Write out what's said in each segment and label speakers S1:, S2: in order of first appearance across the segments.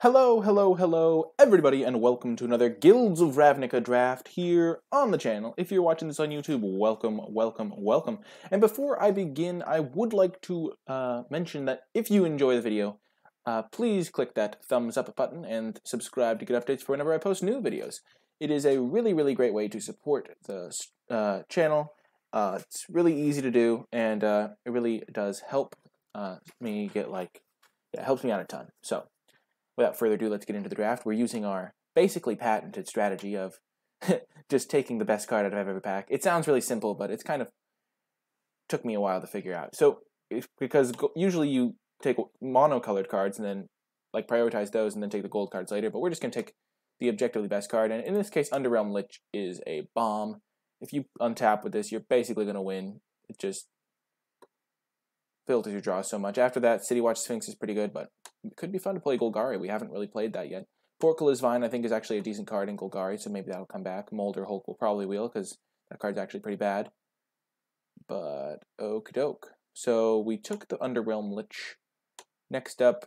S1: Hello, everybody, and welcome to another Guilds of Ravnica Draft here on the channel. If you're watching this on YouTube, welcome. And before I begin, I would like to mention that if you enjoy the video, please click that thumbs up button and subscribe to get updates for whenever I post new videos. It is a really great way to support the channel. It's really easy to do, and it really does help me get, it helps me out a ton. So, without further ado, let's get into the draft. We're using our basically patented strategy of just taking the best card out of every pack. It sounds really simple, but it's kind of took me a while to figure out. So, because usually you take monocolored cards and then prioritize those and then take the gold cards later, but we're just going to take the objectively best card. And in this case, Underrealm Lich is a bomb. If you untap with this, you're basically going to win. It just filters your draw so much. After that, City Watch Sphinx is pretty good, but it could be fun to play Golgari. We haven't really played that yet. Portcullis Vine, I think, is actually a decent card in Golgari, so maybe that'll come back. Molder Hulk will probably wheel, because that card's actually pretty bad. But, okie doke. So, we took the Underrealm Lich. Next up,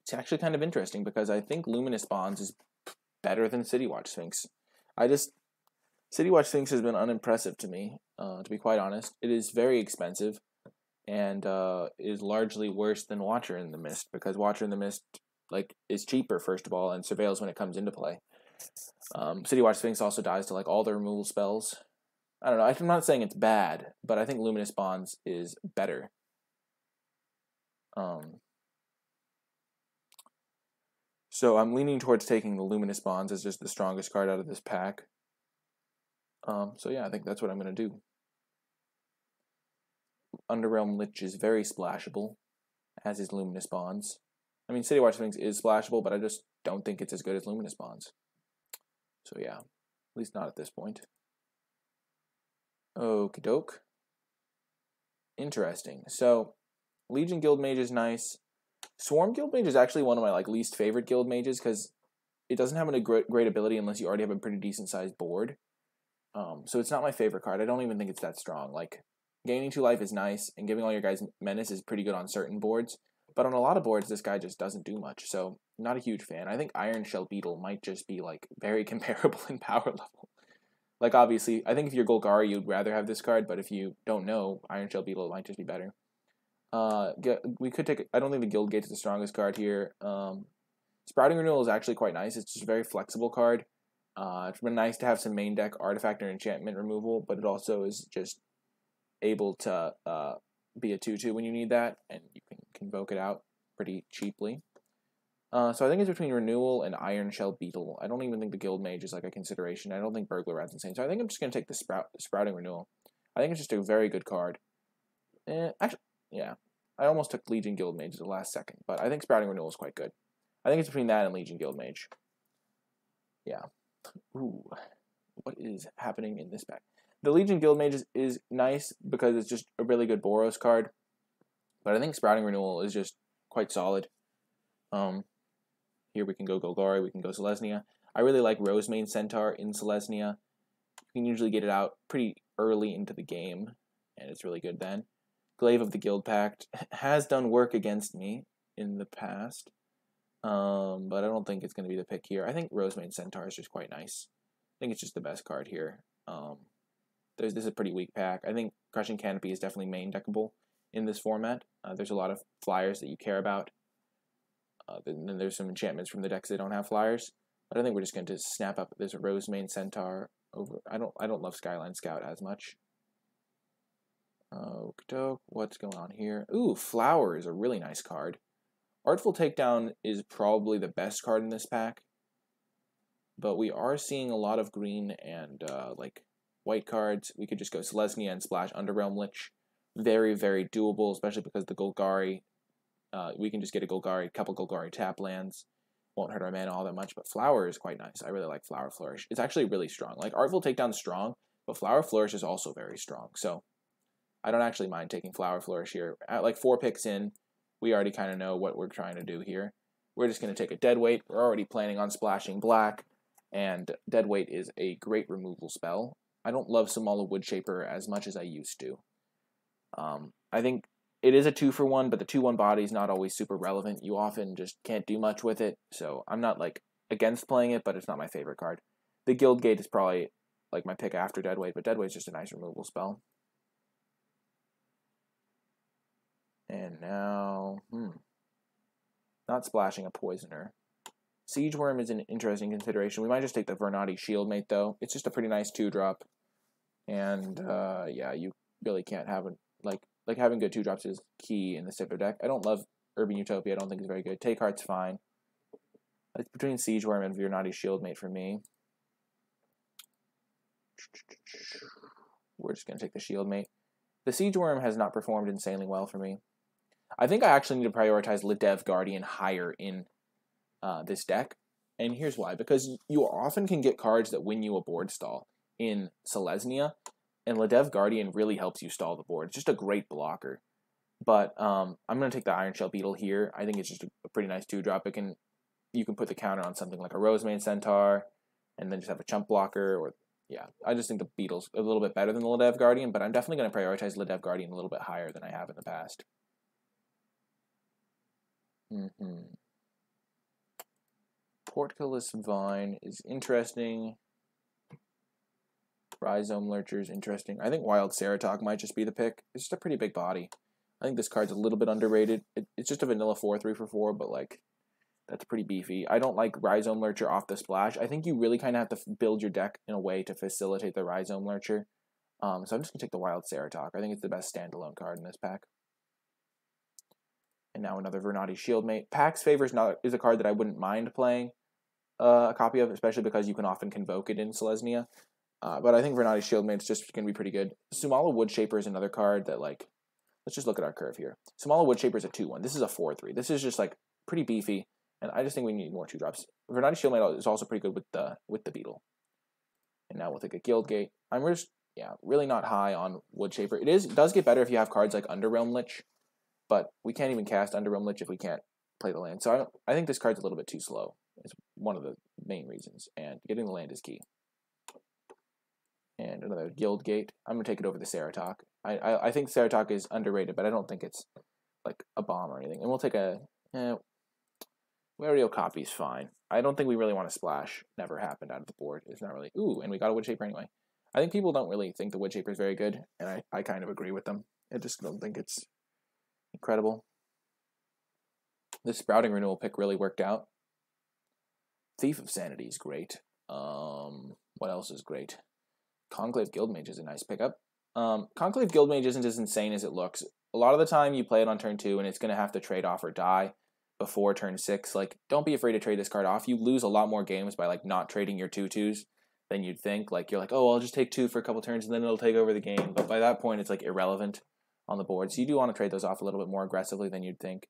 S1: it's actually kind of interesting, because I think Luminous Bonds is better than City Watch Sphinx. City Watch Sphinx has been unimpressive to me, to be quite honest. It is very expensive, and is largely worse than Watcher in the Mist, because Watcher in the Mist is cheaper, first of all, and surveils when it comes into play. City Watch Sphinx also dies to all the removal spells. I don't know, I'm not saying it's bad, but I think Luminous Bonds is better. So I'm leaning towards taking the Luminous Bonds as just the strongest card out of this pack. So yeah, I think that's what I'm going to do. Underrealm Lich is very splashable, as is Luminous Bonds. I mean, City Watch Sphinx is splashable, but I just don't think it's as good as Luminous Bonds. So yeah, at least not at this point. Okie doke. Interesting. So, Legion Guild Mage is nice. Swarm Guild Mage is actually one of my least favorite Guild Mages, because it doesn't have a great ability unless you already have a pretty decent sized board. So it's not my favorite card. I don't even think it's that strong. Gaining 2 life is nice, and giving all your guys Menace is pretty good on certain boards. But on a lot of boards, this guy just doesn't do much, so not a huge fan. I think Iron Shell Beetle might just be, very comparable in power level. Obviously, I think if you're Golgari, you'd rather have this card, but if you don't know, Iron Shell Beetle might just be better. We could take... I don't think the Guild Gate's the strongest card here. Sprouting Renewal is actually quite nice. It's just a very flexible card. It's been nice to have some main deck artifact or enchantment removal, but it also is just able to be a 2/2 when you need that, and you can convoke it out pretty cheaply. So I think it's between Renewal and Iron Shell Beetle. I don't even think the Guild Mage is a consideration. I don't think Burglar Rat's insane, so I think I'm just going to take the Sprouting Renewal. I think it's just a very good card. Actually, yeah. I almost took Legion Guild Mage at the last second, but I think Sprouting Renewal is quite good. I think it's between that and Legion Guild Mage. Yeah. Ooh. What is happening in this pack? The Legion Guild Mage is nice because it's just a really good Boros card. But I think Sprouting Renewal is just quite solid. Here we can go Golgari, we can go Selesnya. I really like Rosemane Centaur in Selesnya. You can usually get it out pretty early into the game, and it's really good then. Glaive of the Guild Pact has done work against me in the past, but I don't think it's going to be the pick here. I think Rosemane Centaur is just quite nice. I think it's just the best card here. This is a pretty weak pack. I think Crushing Canopy is definitely main deckable in this format. There's a lot of flyers that you care about. Then there's some enchantments from the decks that don't have flyers. But I think we're just going to snap up this Rosemane Centaur over. I don't love Skyline Scout as much. Okey-doke, what's going on here? Ooh, Flower is a really nice card. Artful Takedown is probably the best card in this pack. But we are seeing a lot of green and white cards. We could just go Selesnya and splash Underrealm Lich. Very doable, especially because the Golgari, we can just get a couple Golgari tap lands. Won't hurt our mana all that much, but Flower is quite nice. I really like Flower Flourish. It's actually really strong. Artful Takedown is strong, but Flower Flourish is also very strong. So I don't actually mind taking Flower Flourish here. At 4 picks in, we already kind of know what we're trying to do here. We're just going to take a Deadweight. We're already planning on splashing black, and Deadweight is a great removal spell. I don't love Samala Woodshaper as much as I used to. I think it is a 2-for-1, but the 2/1 body is not always super relevant. You often just can't do much with it, so I'm not like against playing it, but it's not my favorite card. The Guildgate is probably like my pick after Deadweight, but Deadweight's just a nice removal spell. And now, not splashing a Poisoner. Siege Worm is an interesting consideration. We might just take the Vernati Shieldmate, though. It's just a pretty nice 2-drop. And, yeah, you really can't have it. Like having good 2-drops is key in the Sipper deck. I don't love Urban Utopia. I don't think it's very good. Take Heart's fine. It's between Siege Worm and Vernati Shieldmate for me. We're just going to take the Shieldmate. The Siege Worm has not performed insanely well for me. I think I actually need to prioritize Ledev Guardian higher in this deck. And here's why. Because you often can get cards that win you a board stall in Selesnya. And Ledev Guardian really helps you stall the board. It's just a great blocker. But I'm going to take the Iron Shell Beetle here. I think it's just a pretty nice 2-drop. You can put the counter on something like a Rosemane Centaur. And then just have a chump blocker. Or yeah, I just think the Beetle's a little bit better than the Ledev Guardian. But I'm definitely going to prioritize Ledev Guardian a little bit higher than I have in the past. Portcullis Vine is interesting. Rhizome Lurcher is interesting. I think Wild Ceratok might just be the pick. It's just a pretty big body. I think this card's a little bit underrated. It's just a vanilla 4/3/4, but like that's pretty beefy. I don't like Rhizome Lurcher off the splash. I think you really kind of have to build your deck in a way to facilitate the Rhizome Lurcher. So I'm just going to take the Wild Ceratok. I think it's the best standalone card in this pack. And now another Vernati Shieldmate. Pax Favor is a card that I wouldn't mind playing a copy of, especially because you can often convoke it in Selesnya. But I think Vernati Shieldmate is just going to be pretty good. Sumala Woodshaper is another card that, like, let's just look at our curve here. Sumala Woodshaper is a 2/1. This is a 4/3. This is just, like, pretty beefy, and I just think we need more 2-drops. Vernati Shieldmate is also pretty good with the Beetle. And now we'll take a Guildgate. I'm just, really not high on Woodshaper. It does get better if you have cards like Underrealm Lich, but we can't even cast Underrealm Lich if we can't play the land. So I think this card's a little bit too slow. It's one of the main reasons, and getting the land is key. And another Guildgate. I'm going to take it over the Ceratok. I think Ceratok is underrated, but I don't think it's like a bomb or anything. And we'll take a... Wario Copy's fine. I don't think we really want to splash. Never happened out of the board. It's not really... Ooh, and we got a Woodshaper anyway. I think people don't really think the Woodshaper is very good, and I kind of agree with them. I just don't think it's incredible. This Sprouting Renewal pick really worked out. Thief of Sanity is great. What else is great? Conclave Guildmage is a nice pickup. Conclave Guildmage isn't as insane as it looks. A lot of the time you play it on turn 2 and it's going to have to trade off or die before turn 6. Like, don't be afraid to trade this card off. You lose a lot more games by like not trading your 2/2s than you'd think. Like, you're like, oh, I'll just take 2 for a couple turns and then it'll take over the game. But by that point, it's like irrelevant on the board. So you do want to trade those off a little bit more aggressively than you'd think.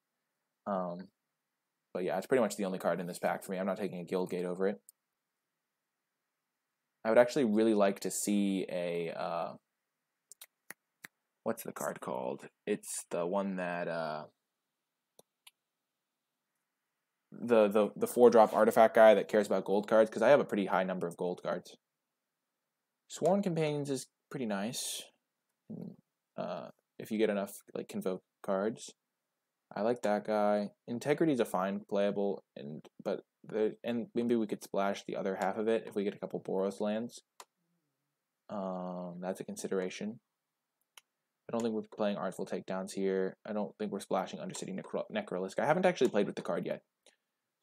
S1: But yeah, it's pretty much the only card in this pack for me. I'm not taking a Guildgate over it. I would actually really like to see a, what's the card called? It's the one that, the 4-drop artifact guy that cares about gold cards, because I have a pretty high number of gold cards. Sworn Companions is pretty nice. If you get enough, like, convoke cards. I like that guy. Integrity is a fine playable, but maybe we could splash the other half of it if we get a couple Boros lands. That's a consideration. I don't think we're playing Artful Takedowns here. I don't think we're splashing Undercity Necrolisk. I haven't actually played with the card yet,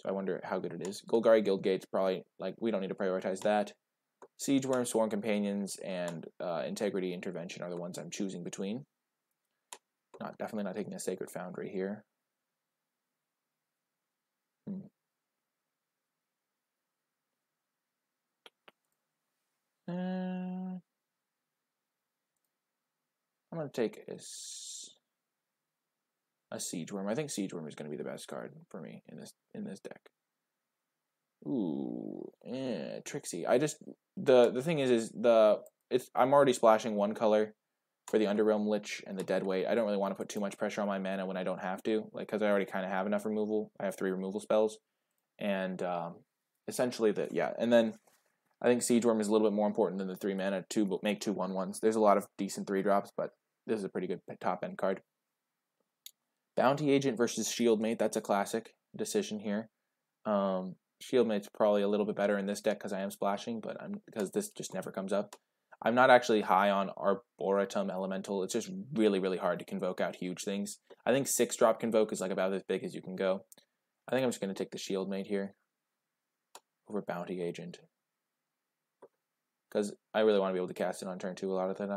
S1: so I wonder how good it is. Golgari Guildgate's probably, like, we don't need to prioritize that. Siege Worm, Sworn Companions, and Integrity Intervention are the ones I'm choosing between. Definitely not taking a Sacred Foundry here. I'm going to take a Siege Worm. I think Siege Worm is going to be the best card for me in this deck. Ooh, Trixie. The thing is I'm already splashing one color for the Underrealm Lich and the Deadweight. I don't really want to put too much pressure on my mana when I don't have to, like, because I already kind of have enough removal. I have 3 removal spells, and essentially and then I think Siege Worm is a little bit more important than the 3 mana to make 2/1/1s. There's a lot of decent 3-drops, but this is a pretty good top end card. Bounty Agent versus Shieldmate. That's a classic decision here. Shieldmate's probably a little bit better in this deck because I am splashing, but because this just never comes up. I'm not actually high on Arboretum Elemental. It's just really, really hard to convoke out huge things. I think 6-drop convoke is like about as big as you can go. I think I'm just going to take the Shieldmate here over Bounty Agent, because I really want to be able to cast it on turn 2 a lot of the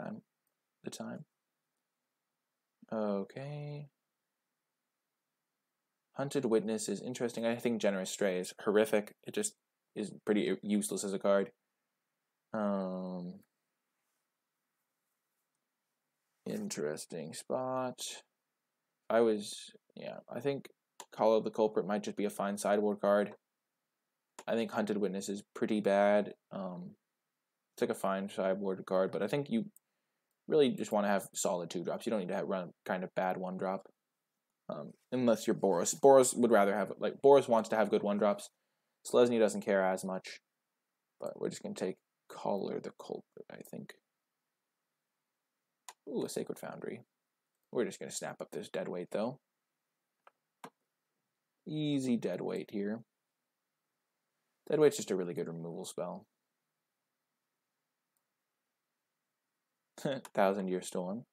S1: time. Okay. Hunted Witness is interesting. I think Generous Stray is horrific. It just is pretty useless as a card. Interesting spot. I think Call of the Culprit might just be a fine sideboard card. I think Hunted Witness is pretty bad. It's like a fine sideboard card, but I think you really just want to have solid 2-drops. You don't need to run kind of bad 1-drop. Unless you're Boros. Boros would rather have, Boros wants to have good 1-drops. Selesnya doesn't care as much. But we're just going to take Caller the Culprit, I think. Ooh, a Sacred Foundry. We're just going to snap up this Deadweight, though. Easy Deadweight here. Deadweight's just a really good removal spell. 1000-Year Storm.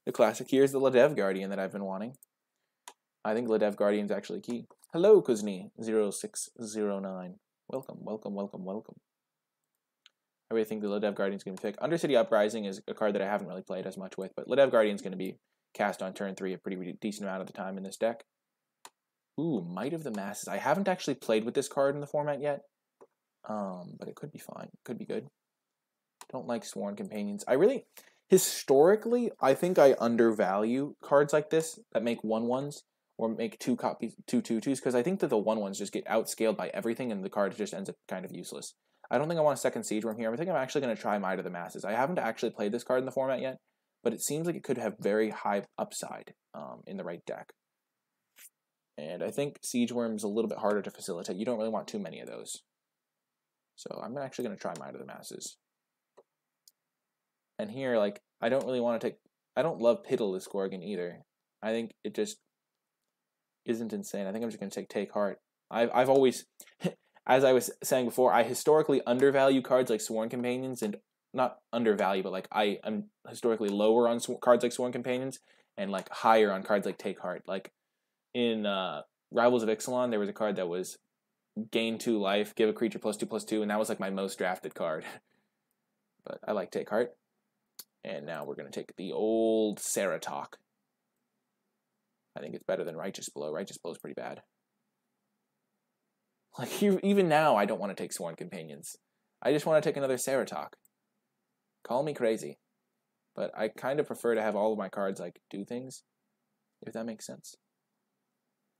S1: The classic here is the Ladev Guardian that I've been wanting. I think Ladev Guardian's actually key. Hello, Kuzni0609. Welcome, welcome, welcome, welcome. I really think the Ladev Guardian's going to be picked. Undercity Uprising is a card that I haven't really played as much with, but Ladev Guardian's going to be cast on turn 3 a pretty decent amount of the time in this deck. Ooh, Might of the Masses. I haven't actually played with this card in the format yet, but it could be fine. It could be good. Don't like Sworn Companions. Historically, I think I undervalue cards like this that make 1/1s or make 2 2/2s, because I think that the 1/1s just get outscaled by everything and the card just ends up kind of useless. I don't think I want a second Siege Worm here. I think I'm actually going to try Might of the Masses. I haven't actually played this card in the format yet, but it seems like it could have very high upside in the right deck. And I think Siege Worm's a little bit harder to facilitate. You don't really want too many of those. So I'm actually going to try Might of the Masses. And here, I don't really want to take... I don't love Pitiless Gorgon either. I think it just isn't insane. I think I'm just going to take Heart. I've always... As I was saying before, I historically undervalue cards like Sworn Companions, and not undervalue, but I am historically lower on cards like Sworn Companions, and higher on cards like Take Heart. In Rivals of Ixalan, there was a card that was gain 2 life, give a creature +2/+2, and that was my most drafted card. But I like Take Heart. And now we're going to take the old Seratok. I think it's better than Righteous Blow. Righteous Blow is pretty bad. Even now, I don't want to take Sworn Companions. I just want to take another Seratok. Call me crazy. But I kind of prefer to have all of my cards, do things. If that makes sense.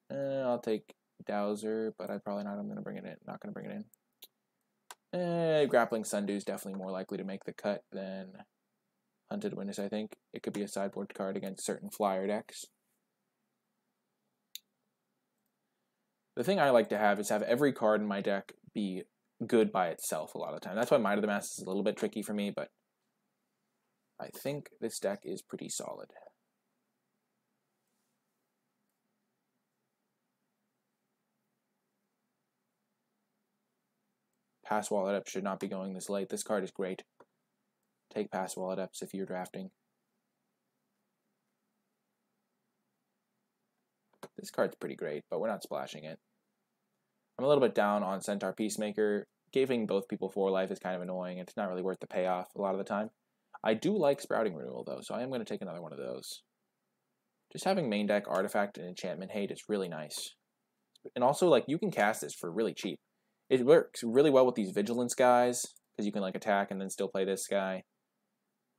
S1: I'll take Dowser, but I'm going to bring it in. Not going to bring it in. Grappling Sundew is definitely more likely to make the cut than Hunted Witness, I think. It could be a sideboard card against certain flyer decks. The thing I like to have is have every card in my deck be good by itself a lot of the time. That's why Might of the Masses is a little bit tricky for me, but I think this deck is pretty solid. Pass Wallet Up should not be going this late. This card is great. Take Pass Wallet Ups if you're drafting. This card's pretty great, but we're not splashing it. I'm a little bit down on Centaur Peacemaker. Giving both people 4 life is kind of annoying. It's not really worth the payoff a lot of the time. I do like Sprouting Renewal, though, so I am going to take another one of those. Just having main deck Artifact and Enchantment Hate is really nice. And also, you can cast this for really cheap. It works really well with these Vigilance guys, because you can, attack and then still play this guy.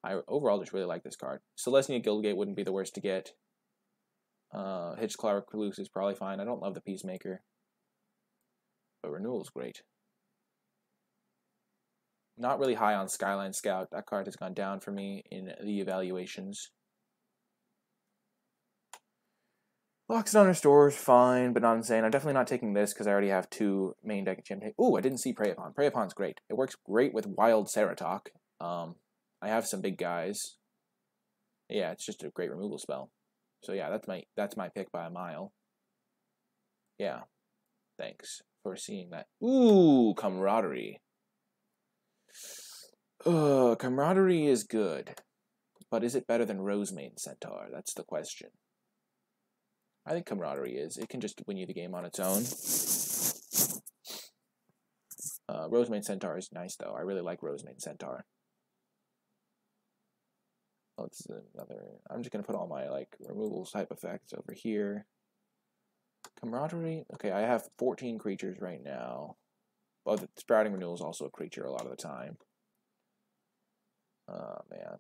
S1: I overall just really like this card. Selesnya Guildgate wouldn't be the worst to get. Hitchclaw Recluse is probably fine. I don't love the Peacemaker. But Renewal's great. Not really high on Skyline Scout. That card has gone down for me in the evaluations. Lockstone Restore is fine, but not insane. I'm definitely not taking this because I already have 2 main deck enchantment. Ooh, I didn't see Prey Upon. Prey Upon's great. It works great with Wild Seratok. I have some big guys. Yeah, it's just a great removal spell. So yeah, that's my pick by a mile. Yeah. Thanks for seeing that. Ooh, camaraderie. Camaraderie is good. But is it better than Rosemane Centaur? That's the question. I think camaraderie is. It can just win you the game on its own. Rosemane Centaur is nice, though. I really like Rosemane Centaur. Oh, it's another... I'm just going to put all my, like, removals type effects over here. Camaraderie. Okay, I have 14 creatures right now. Oh, the Sprouting Renewal is also a creature a lot of the time. Oh, man.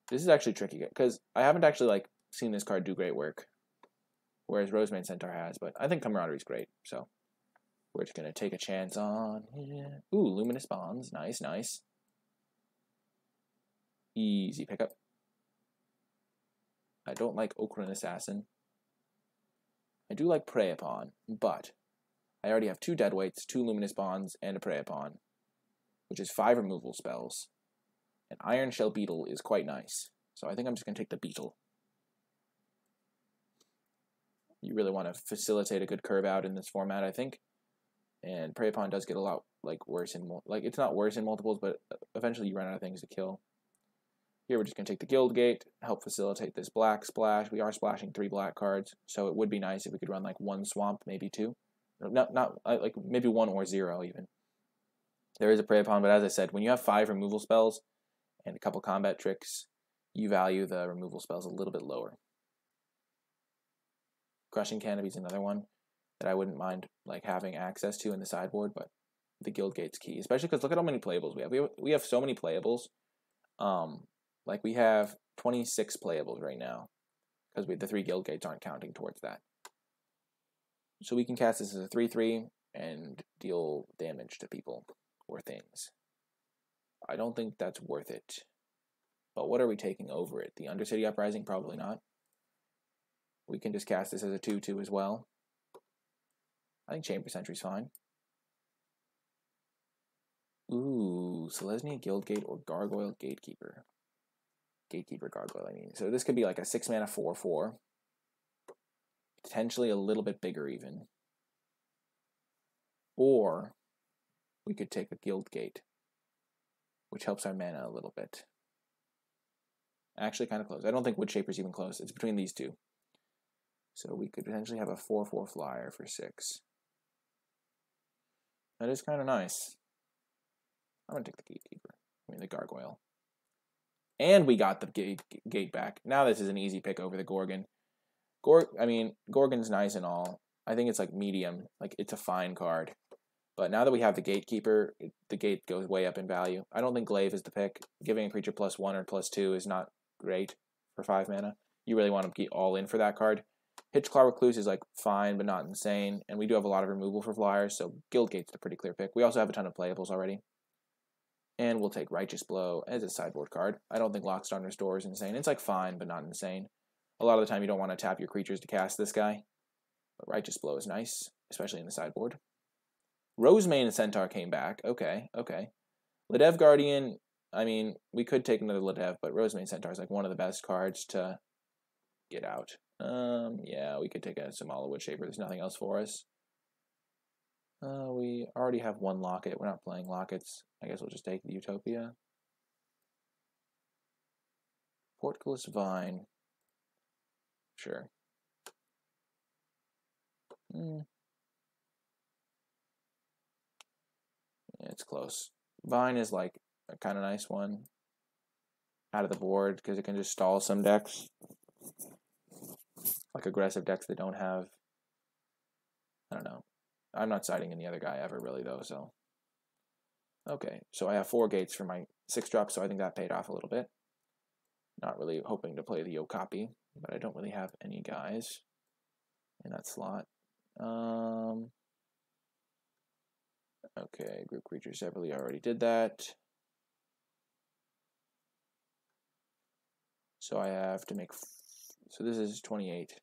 S1: This is actually tricky, because I haven't actually, like, seen this card do great work. Whereas Rosemane Centaur has, but I think camaraderie is great, so we're just going to take a chance on here. Ooh, Luminous Bonds. Nice, nice. Easy pickup. I don't like Okarine Assassin. I do like Prey Upon, but I already have 2 Deadweights, 2 Luminous Bonds, and a Prey Upon, which is 5 removal spells. And Iron Shell Beetle is quite nice, so I think I'm just going to take the Beetle. You really want to facilitate a good curve out in this format, I think. And Prey Upon does get a lot worse in it's not worse in multiples, but eventually you run out of things to kill. Here we're just going to take the Guild Gate, help facilitate this black splash. We are splashing 3 black cards, so it would be nice if we could run like 1 swamp, maybe 2. Not like maybe 1 or 0 even. There is a Prey Upon, but as I said, when you have 5 removal spells and a couple combat tricks, you value the removal spells a little bit lower. Crushing Canopy is another one that I wouldn't mind like having access to in the sideboard, but the Guild Gate's key, especially because look at how many playables we have. We have so many playables. Like we have 26 playables right now because the 3 Guild Gates aren't counting towards that. So we can cast this as a 3/3 and deal damage to people or things. I don't think that's worth it. But what are we taking over it? The Undercity Uprising? Probably not. We can just cast this as a 2/2 as well. I think Chamber Sentry's fine. Ooh, Selesnya Guildgate or Gargoyle Gatekeeper. Gatekeeper Gargoyle, I mean. So this could be like a 6-mana 4/4. Potentially a little bit bigger even. Or we could take a Guildgate, which helps our mana a little bit. Actually kind of close. I don't think Woodshaper's even close. It's between these two. So we could potentially have a 4/4 flyer for 6. That is kind of nice. I'm going to take the Gatekeeper. I mean, the Gargoyle. And we got the gate back. Now this is an easy pick over the Gorgon. Gorgon's nice and all. I think it's like medium. Like, it's a fine card. But now that we have the Gatekeeper, the gate goes way up in value. I don't think Glaive is the pick. Giving a creature +1 or +2 is not great for 5 mana. You really want to be all in for that card. Hitchclaw Recluse is like fine, but not insane. And we do have a lot of removal for flyers, so Guildgate's a pretty clear pick. We also have a ton of playables already. And we'll take Righteous Blow as a sideboard card. I don't think Lockstone Restore is insane. It's like fine, but not insane. A lot of the time you don't want to tap your creatures to cast this guy. But Righteous Blow is nice, especially in the sideboard. Rosemane Centaur came back. Okay. Ledev Guardian, I mean, we could take another Ledev, but Rosemane Centaur is like one of the best cards to get out. Yeah, we could take a Somala Woodshaper. There's nothing else for us. We already have 1 Locket. We're not playing Lockets. I guess we'll just take the Utopia. Portcullis Vine. Sure. Yeah, it's close. Vine is like a kind of nice one out of the board because it can just stall some decks. Like aggressive decks that don't have, I don't know. I'm not siding any other guy ever really though, so. Okay, so I have 4 gates for my 6-drop, so I think that paid off a little bit. Not really hoping to play the Okapi, but I don't really have any guys in that slot. Okay, group creatures separately, I already did that. So I have to make, so this is 28.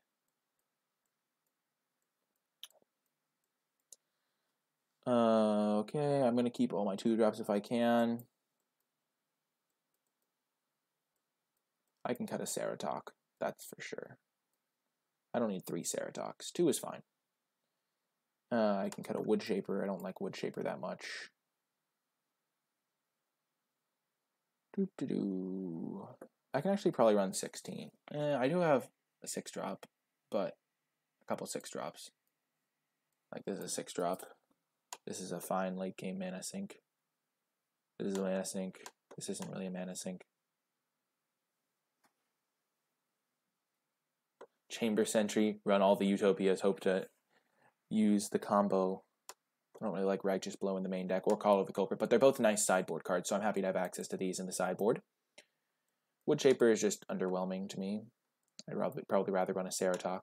S1: Okay, I'm going to keep all my 2-drops if I can. I can cut a Ceratok, that's for sure. I don't need 3 Ceratoks. 2 is fine. I can cut a Woodshaper. I don't like Woodshaper that much. I can actually probably run 16. I do have a 6-drop, but a couple 6-drops. Like this is a 6-drop. This is a fine late game mana sink. This is a mana sink. This isn't really a mana sink. Chamber Sentry, run all the Utopias, hope to use the combo. I don't really like Righteous Blow in the main deck or Call of the Culprit, but they're both nice sideboard cards, so I'm happy to have access to these in the sideboard. Woodshaper is just underwhelming to me. I'd probably rather run a Ceratok.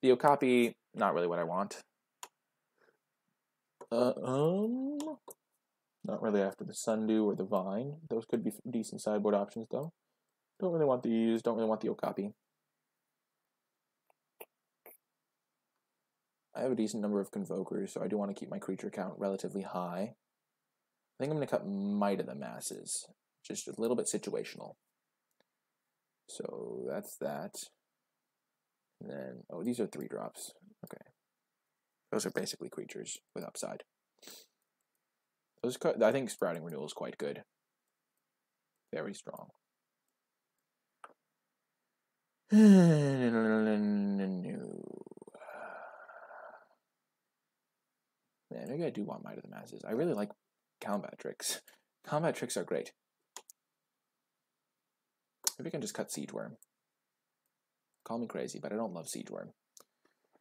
S1: The Okapi, not really what I want. Not really after the Sundew or the Vine. Those could be decent sideboard options, though. Don't really want these. Don't really want the Okapi. I have a decent number of Convokers, so I do want to keep my creature count relatively high. I think I'm going to cut Might of the Masses. Just a little bit situational. So that's that. And then, oh, these are 3-drops. Okay. Those are basically creatures with upside. I think Sprouting Renewal is quite good. Very strong. Man, maybe I do want Might of the Masses. I really like combat tricks. Combat tricks are great. Maybe I can just cut Siege Worm. Call me crazy, but I don't love Siege Worm.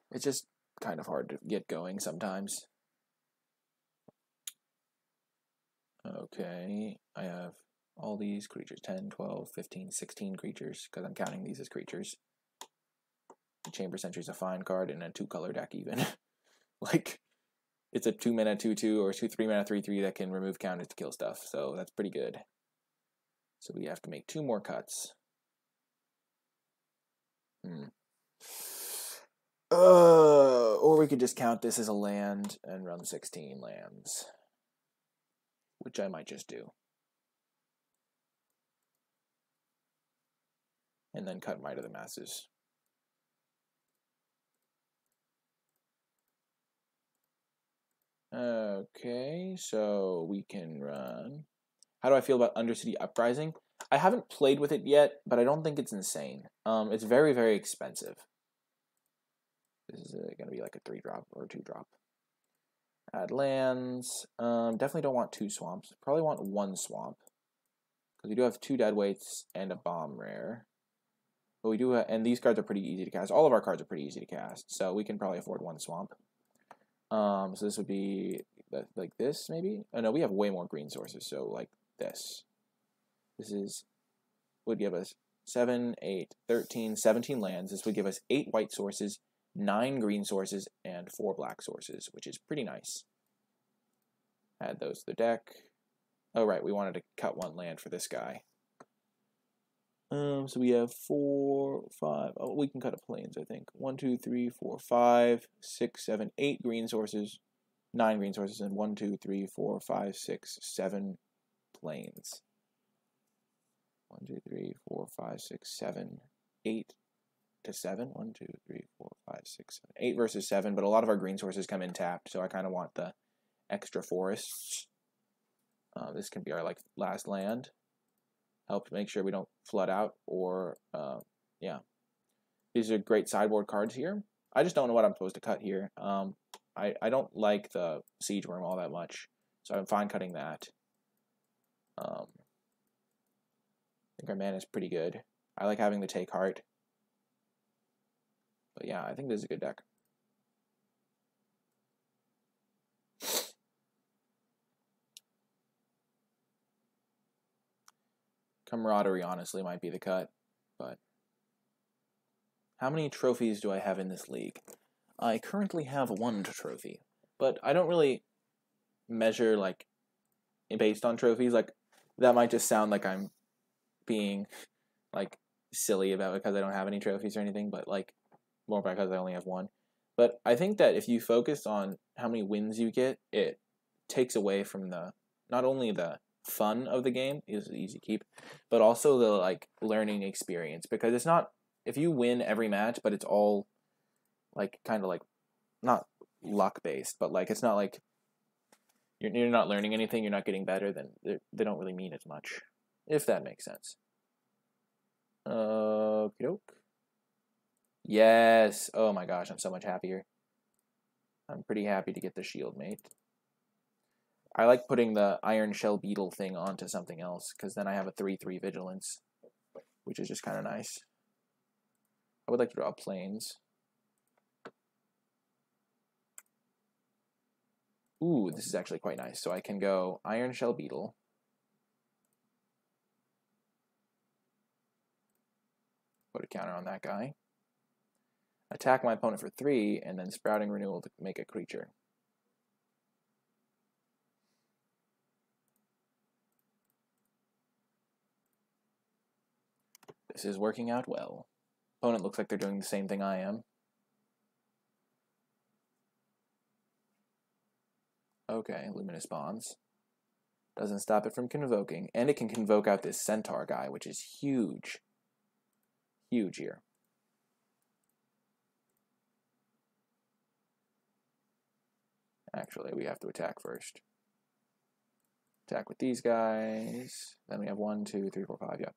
S1: It's just kind of hard to get going sometimes. Okay, I have all these creatures. 10, 12, 15, 16 creatures, because I'm counting these as creatures. The Chamber Sentry is a fine card in a 2-color deck even. Like, it's a 2-mana 2/2 or 3-mana 3/3 that can remove counters to kill stuff, so that's pretty good. So we have to make 2 more cuts. Or we could just count this as a land and run 16 lands, which I might just do. And then cut Might of the Masses. Okay, so we can run. How do I feel about Undercity Uprising? I haven't played with it yet, but I don't think it's insane. It's very, very expensive. This is going to be like a 3-drop or a 2-drop. Add lands. Definitely don't want 2 swamps. Probably want 1 swamp. Because we do have 2 deadweights and a bomb rare. But we do have, and these cards are pretty easy to cast. All of our cards are pretty easy to cast. So we can probably afford 1 swamp. So this would be like this, maybe? Oh no, we have way more green sources, so like this. This would give us 7, 8, 13, 17 lands. This would give us 8 white sources, 9 green sources, and 4 black sources, which is pretty nice. Add those to the deck. Oh right, we wanted to cut 1 land for this guy. So we have 4, 5. Oh, we can cut a plains, I think. 1, 2, 3, 4, 5, 6, 7, 8 green sources, 9 green sources, and 1, 2, 3, 4, 5, 6, 7 plains. 1, 2, 3, 4, 5, 6, 7, 8 to 7. 1, 2, 3, 4, 5, 6, 7, 8 versus 7, but a lot of our green sources come in tapped, so I kind of want the extra forests. This can be our last land. Help make sure we don't flood out, or yeah. These are great sideboard cards here. I just don't know what I'm supposed to cut here. I don't like the Siege Worm all that much, so I'm fine cutting that. I think our mana is pretty good. I like having the Take Heart. But yeah, I think this is a good deck. Camaraderie, honestly, might be the cut, but how many trophies do I have in this league? I currently have 1 trophy, but I don't really measure, based on trophies. That might just sound like I'm being, silly about it because I don't have any trophies or anything, but, more because I only have 1. But I think that if you focus on how many wins you get, it takes away from not only the fun of the game is an easy keep, but also the like learning experience, because it's not, if you win every match, but it's all like kind of like not luck based, but like it's not like you're not learning anything, you're not getting better, then they don't really mean as much, if that makes sense. Okey-doke. Yes. Oh my gosh, I'm so much happier. I'm pretty happy to get the shield mate. I like putting the Iron Shell Beetle thing onto something else, because then I have a 3/3 vigilance, which is just kind of nice. I would like to draw planes. Ooh, this is actually quite nice. So I can go Iron Shell Beetle. Put a counter on that guy. Attack my opponent for 3, and then Sprouting Renewal to make a creature. This is working out well. Opponent looks like they're doing the same thing I am. Okay, Luminous Bonds. Doesn't stop it from convoking, and it can convoke out this Centaur guy, which is huge. Huge here. Actually, we have to attack first. Attack with these guys. Then we have 1, 2, 3, 4, 5. Yep.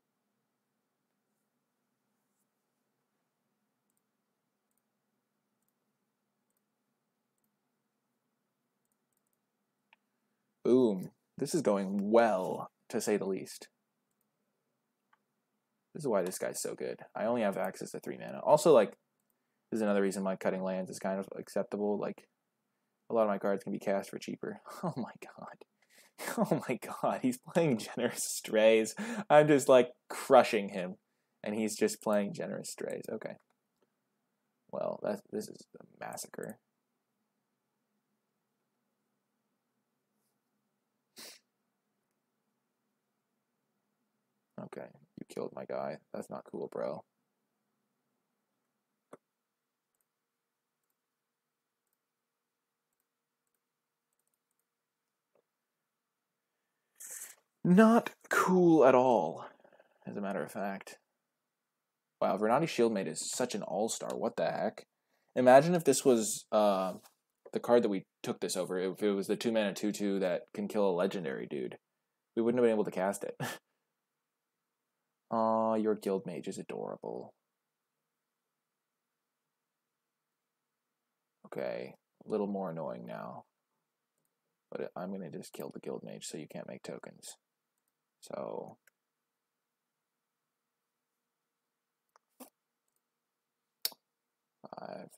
S1: Boom. This is going well, to say the least. This is why this guy's so good. I only have access to 3 mana. Also, like, this is another reason why cutting lands is kind of acceptable. Like, a lot of my cards can be cast for cheaper. Oh my god. Oh my god, he's playing Generous Strays. I'm just, like, crushing him. And he's just playing Generous Strays. Okay. Well, this is a massacre. Okay, you killed my guy. That's not cool, bro. Not cool at all, as a matter of fact. Wow, Vernati Shieldmate is such an all-star. What the heck? Imagine if this was the card that we took this over. If it was the 2-mana 2/2 that can kill a legendary dude. We wouldn't have been able to cast it. Aw, your Guild Mage is adorable. Okay, a little more annoying now. But I'm going to just kill the Guild Mage so you can't make tokens. So...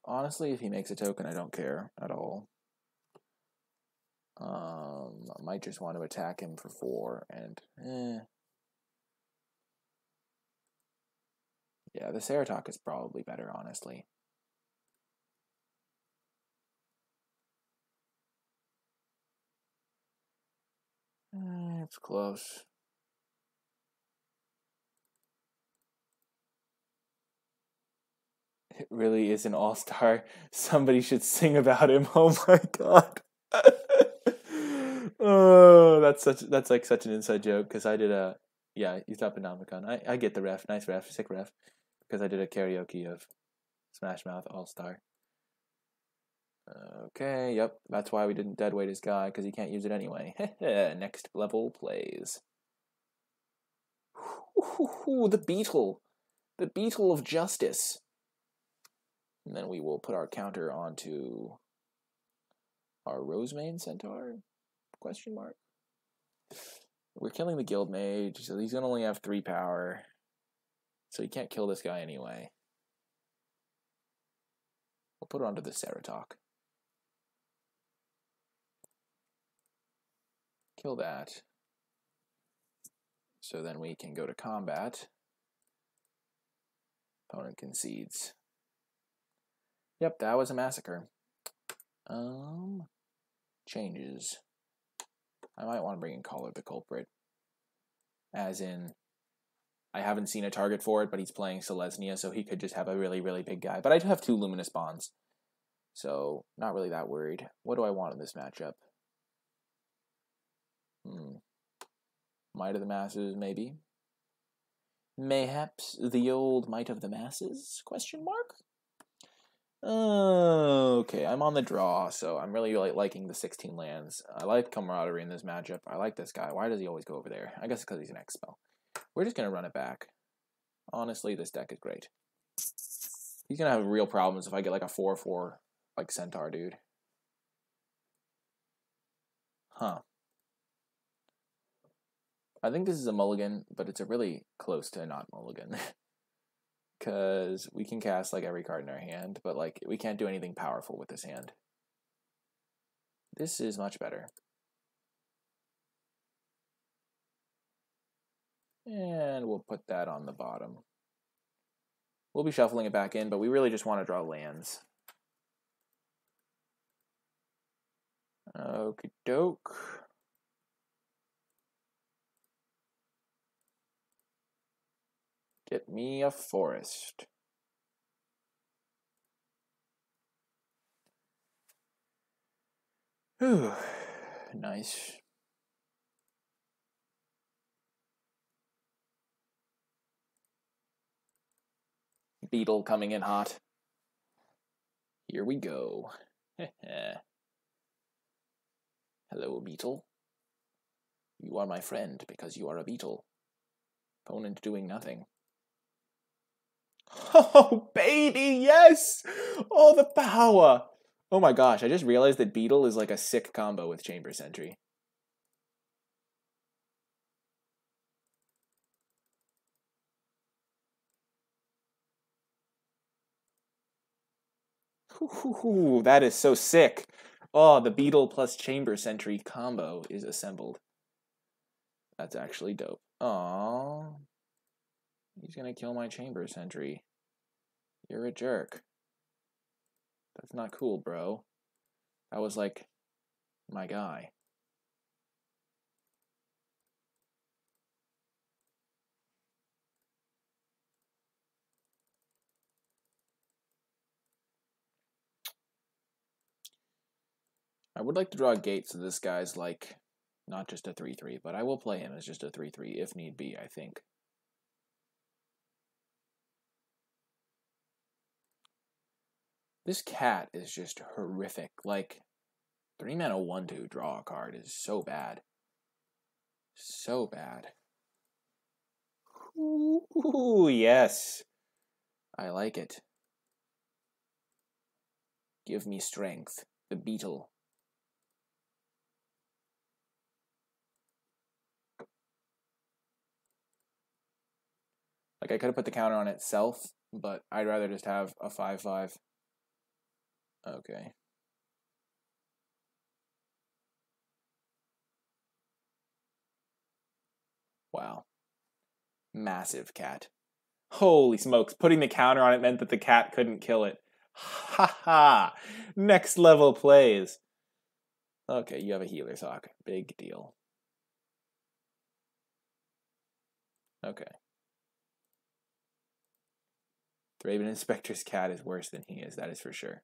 S1: honestly, if he makes a token, I don't care at all. I might just want to attack him for 4, and yeah, the Ceratok is probably better, honestly. It's close. It really is an all-star. Somebody should sing about him. Oh my god. Oh, that's like such an inside joke, because I did a you thought Benomicon. I get the ref, nice ref, sick ref, because I did a karaoke of Smash Mouth All-Star. Okay, yep, that's why we didn't deadweight his guy, because he can't use it anyway. Next level plays. Ooh, the Beetle. The Beetle of Justice. And then we will put our counter onto our Rosemane Centaur? Question mark. We're killing the Guild Mage, so he's gonna only have 3 power. So he can't kill this guy anyway. We'll put it onto the Ceratok. Kill that. So then we can go to combat. Opponent concedes. Yep, that was a massacre. Changes. I might want to bring in Collar the Culprit. As in, I haven't seen a target for it, but he's playing Selesnya, so he could just have a really, really big guy. But I do have 2 Luminous Bonds, so not really that worried. What do I want in this matchup? Might of the Masses, maybe. Mayhaps the old Might of the Masses? Question mark? Okay, I'm on the draw, so I'm really liking the 16 lands. I like Camaraderie in this matchup. I like this guy. Why does he always go over there? I guess because he's an X-Spell. We're just going to run it back. Honestly, this deck is great. He's going to have real problems if I get like a 4/4 like Centaur dude. Huh. I think this is a mulligan, but it's a really close to not mulligan. Because we can cast like every card in our hand, but like we can't do anything powerful with this hand. This is much better. And we'll put that on the bottom. We'll be shuffling it back in, but we really just want to draw lands. Okie doke. Get me a forest. Whew. Nice. Beetle coming in hot. Here we go. Hello, Beetle. You are my friend because you are a beetle. Opponent doing nothing. Oh, baby, yes! Oh, the power! Oh my gosh, I just realized that Beetle is like a sick combo with Chamber Sentry. Ooh, that is so sick. Oh, the Beetle plus Chamber Sentry combo is assembled. That's actually dope. Aww. He's gonna kill my Chamber Sentry. You're a jerk. That's not cool, bro. That was like my guy. I would like to draw a gate so this guy's like not just a 3/3, but I will play him as just a 3/3 if need be, I think. This cat is just horrific. Like, 3-mana 1/2 draw a card is so bad. So bad. Ooh, yes. I like it. Give me strength. The beetle. Like, I could have put the counter on itself, but I'd rather just have a 5/5. Okay. Wow. Massive cat. Holy smokes. Putting the counter on it meant that the cat couldn't kill it. Ha ha! Next level plays. Okay, you have a Healer's Hawk. Big deal. Okay. Raven Inspector's cat is worse than he is, that is for sure.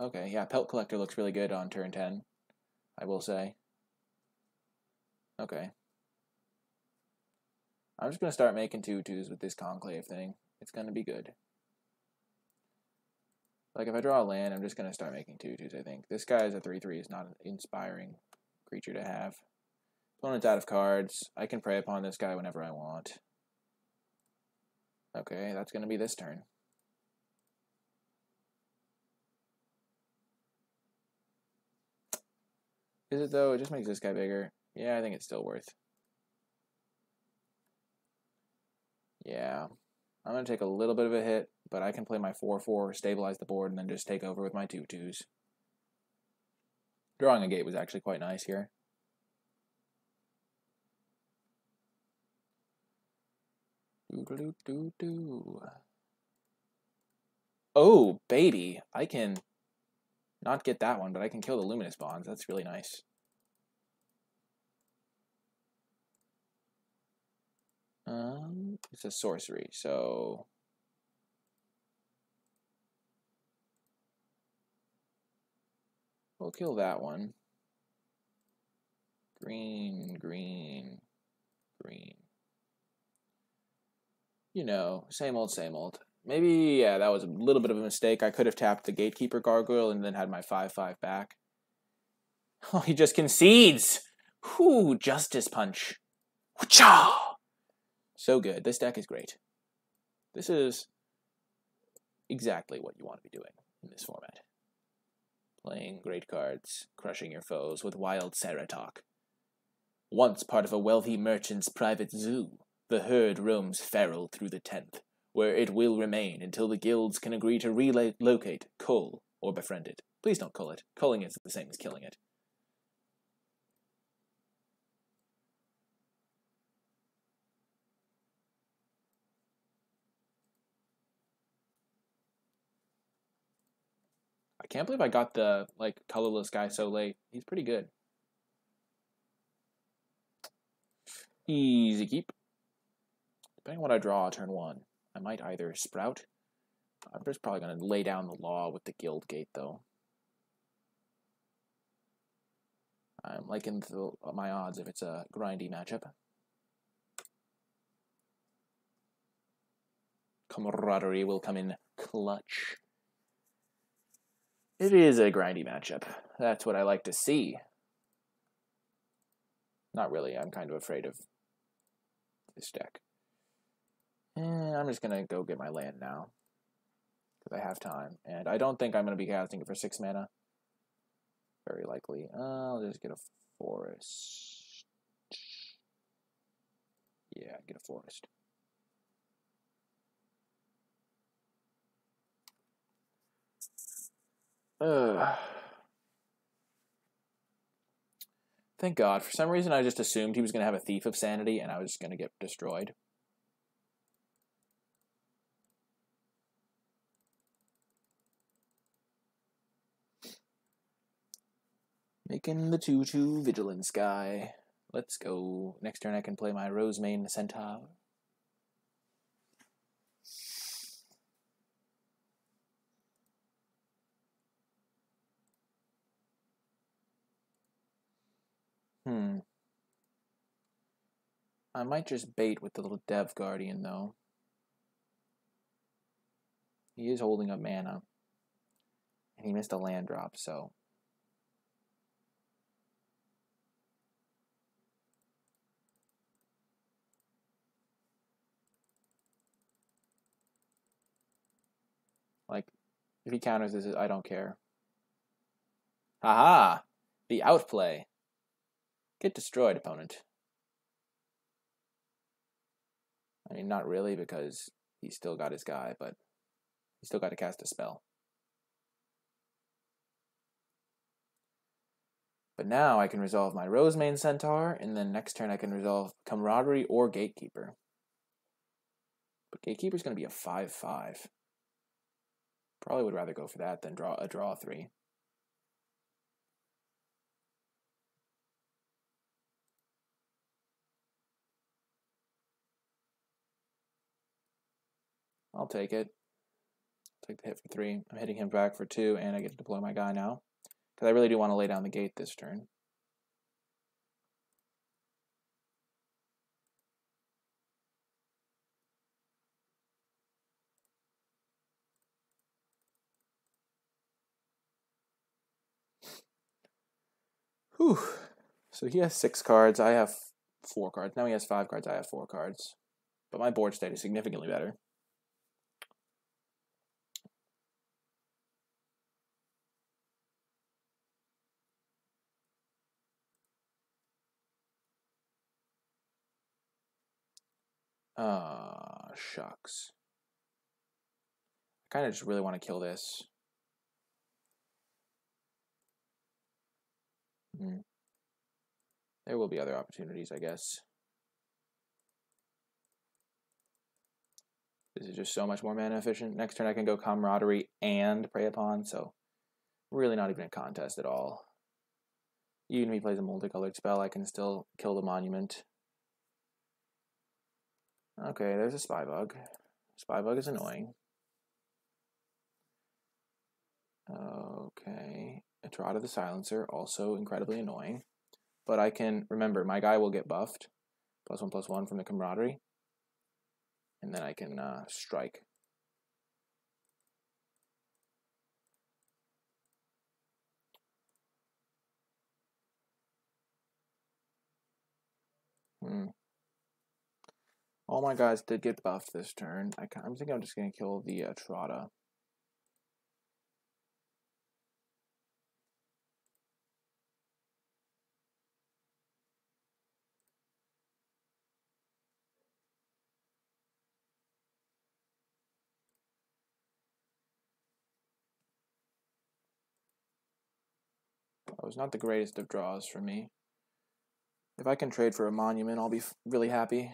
S1: Okay, yeah, Pelt Collector looks really good on turn 10, I will say. Okay. I'm just going to start making 2/2s with this Conclave thing. It's going to be good. Like, if I draw a land, I'm just going to start making 2/2s, I think. This guy is a 3/3 is not an inspiring creature to have. Opponent's out of cards. I can prey upon this guy whenever I want. Okay, that's going to be this turn. Is it, though? It just makes this guy bigger. Yeah, I think it's still worth. Yeah. I'm going to take a little bit of a hit, but I can play my 4/4, stabilize the board, and then just take over with my 2/2s. Drawing a gate was actually quite nice here. Oh, baby. I can not get that one, but I can kill the Luminous Bonds. That's really nice. It's a sorcery, so we'll kill that one. Green, green, green. You know, same old, same old. Maybe, yeah, that was a little bit of a mistake. I could have tapped the Gatekeeper Gargoyle and then had my 5/5 back. Oh, he just concedes! Whew, Justice Punch. Wha-cha! So good. This deck is great. This is exactly what you want to be doing in this format. Playing great cards, crushing your foes with wild Saratok. Once part of a wealthy merchant's private zoo, the herd roams feral through the 10th, where it will remain until the guilds can agree to relocate, cull, or befriend it. Please don't cull it. Culling is the same as killing it. I can't believe I got the, colorless guy so late. He's pretty good. Easy keep. Depending on what I draw turn 1, I might either sprout. I'm just probably going to lay down the law with the guild gate, though. I'm liking my odds if it's a grindy matchup. Camaraderie will come in clutch. It is a grindy matchup. That's what I like to see. Not really. I'm kind of afraid of this deck. I'm just going to go get my land now, because I have time. And I don't think I'm going to be casting it for 6 mana. Very likely. I'll just get a forest. Yeah, get a forest. Thank God. For some reason, I just assumed he was going to have a Thief of Sanity, and I was just going to get destroyed. Making the 2/2 Vigilance guy. Let's go. Next turn I can play my Rosemane Centaur. I might just bait with the little Dev Guardian, though. He is holding up mana. And he missed a land drop, so... if he counters this, I don't care. Haha! The outplay. Get destroyed, opponent. I mean, not really, because he's still got his guy, but he's still got to cast a spell. But now I can resolve my Rosemane Centaur, and then next turn I can resolve Camaraderie or Gatekeeper. But Gatekeeper's going to be a 5/5. Probably would rather go for that than draw 3. I'll take it. Take the hit for 3. I'm hitting him back for 2, and I get to deploy my guy now. Because I really do want to lay down the gate this turn. Whew. So he has 6 cards. I have 4 cards. Now he has 5 cards. I have 4 cards. But my board state is significantly better. Shucks. I kind of just really want to kill this. There will be other opportunities, I guess. This is just so much more mana efficient. Next turn I can go Camaraderie and Prey Upon, so really not even a contest at all. Even if he plays a multicolored spell, I can still kill the Monument. Okay, there's a Spybug. Spybug is annoying. Okay, Etrata the Silencer, also incredibly annoying. But I can, remember, my guy will get buffed. +1/+1 from the Camaraderie. And then I can strike. All my guys did get buffed this turn. I'm thinking I'm just going to kill the Etrata. That was not the greatest of draws for me. If I can trade for a monument, I'll be really happy.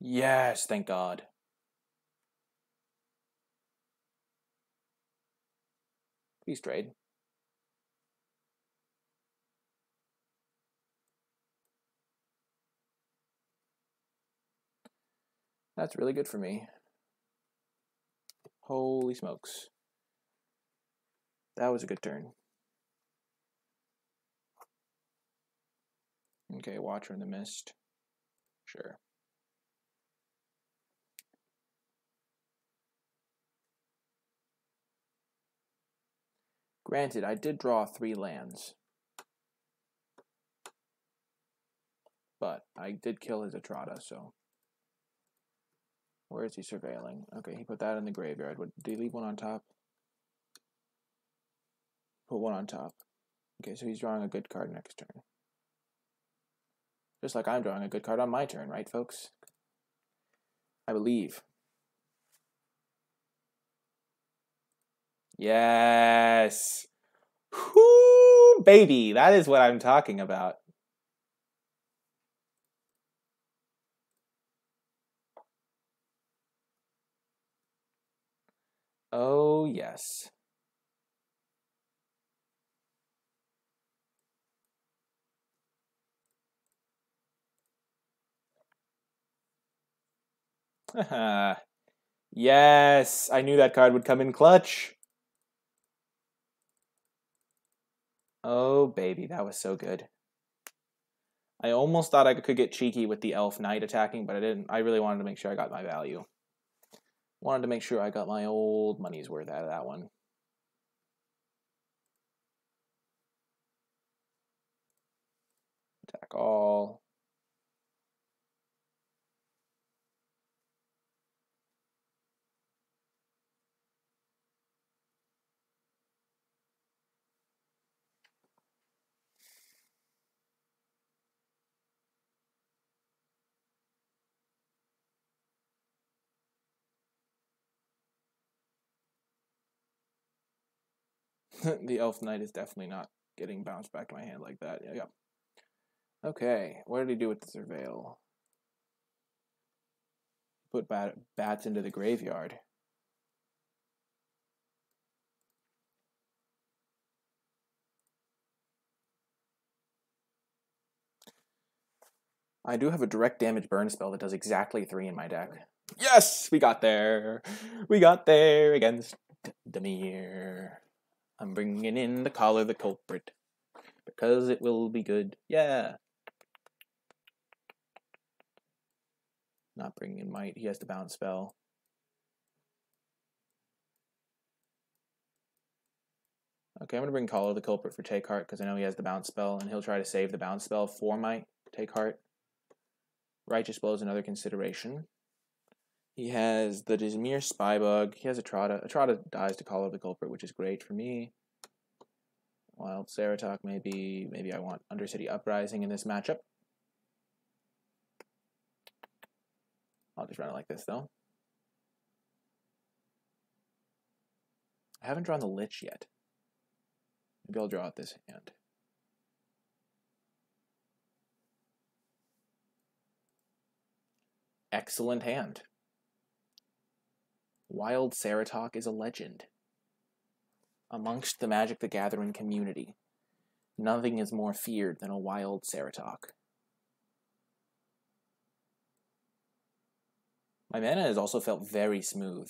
S1: Yes, thank God. Please trade. That's really good for me. Holy smokes. That was a good turn. Okay, Watcher in the Mist. Sure. Granted, I did draw 3 lands. But I did kill his Etrata, so. Where is he surveilling? Okay, he put that in the graveyard. Did he leave one on top? Put one on top. Okay, so he's drawing a good card next turn. Just like I'm drawing a good card on my turn, right, folks? I believe. Yes! Whoo, baby! That is what I'm talking about. Oh, yes. Yes! I knew that card would come in clutch. Oh, baby, that was so good. I almost thought I could get cheeky with the Elf Knight attacking, but I didn't. I really wanted to make sure I got my value. Wanted to make sure I got my old money's worth out of that one. Attack all. The Elf Knight is definitely not getting bounced back to my hand like that. Yeah. Okay, what did he do with the Surveil? Put bats into the graveyard. I do have a direct damage burn spell that does exactly 3 in my deck. Yes! We got there! We got there against Dimir. I'm bringing in the Collar the Culprit. Because it will be good. Yeah! Not bringing in Might. He has the bounce spell. Okay, I'm going to bring Collar the Culprit for Take Heart because I know he has the bounce spell, and he'll try to save the bounce spell for my Take Heart. Righteous Blow is another consideration. He has the Dimir Spybug. He has Etrata. Etrata dies to Collar the Culprit, which is great for me. Wild Ceratok, maybe I want Undercity Uprising in this matchup. I'll just run it like this, though. I haven't drawn the Lich yet. Maybe I'll draw out this hand. Excellent hand. Wild Ceratok is a legend. Amongst the Magic the Gathering community, nothing is more feared than a Wild Ceratok. My mana has also felt very smooth.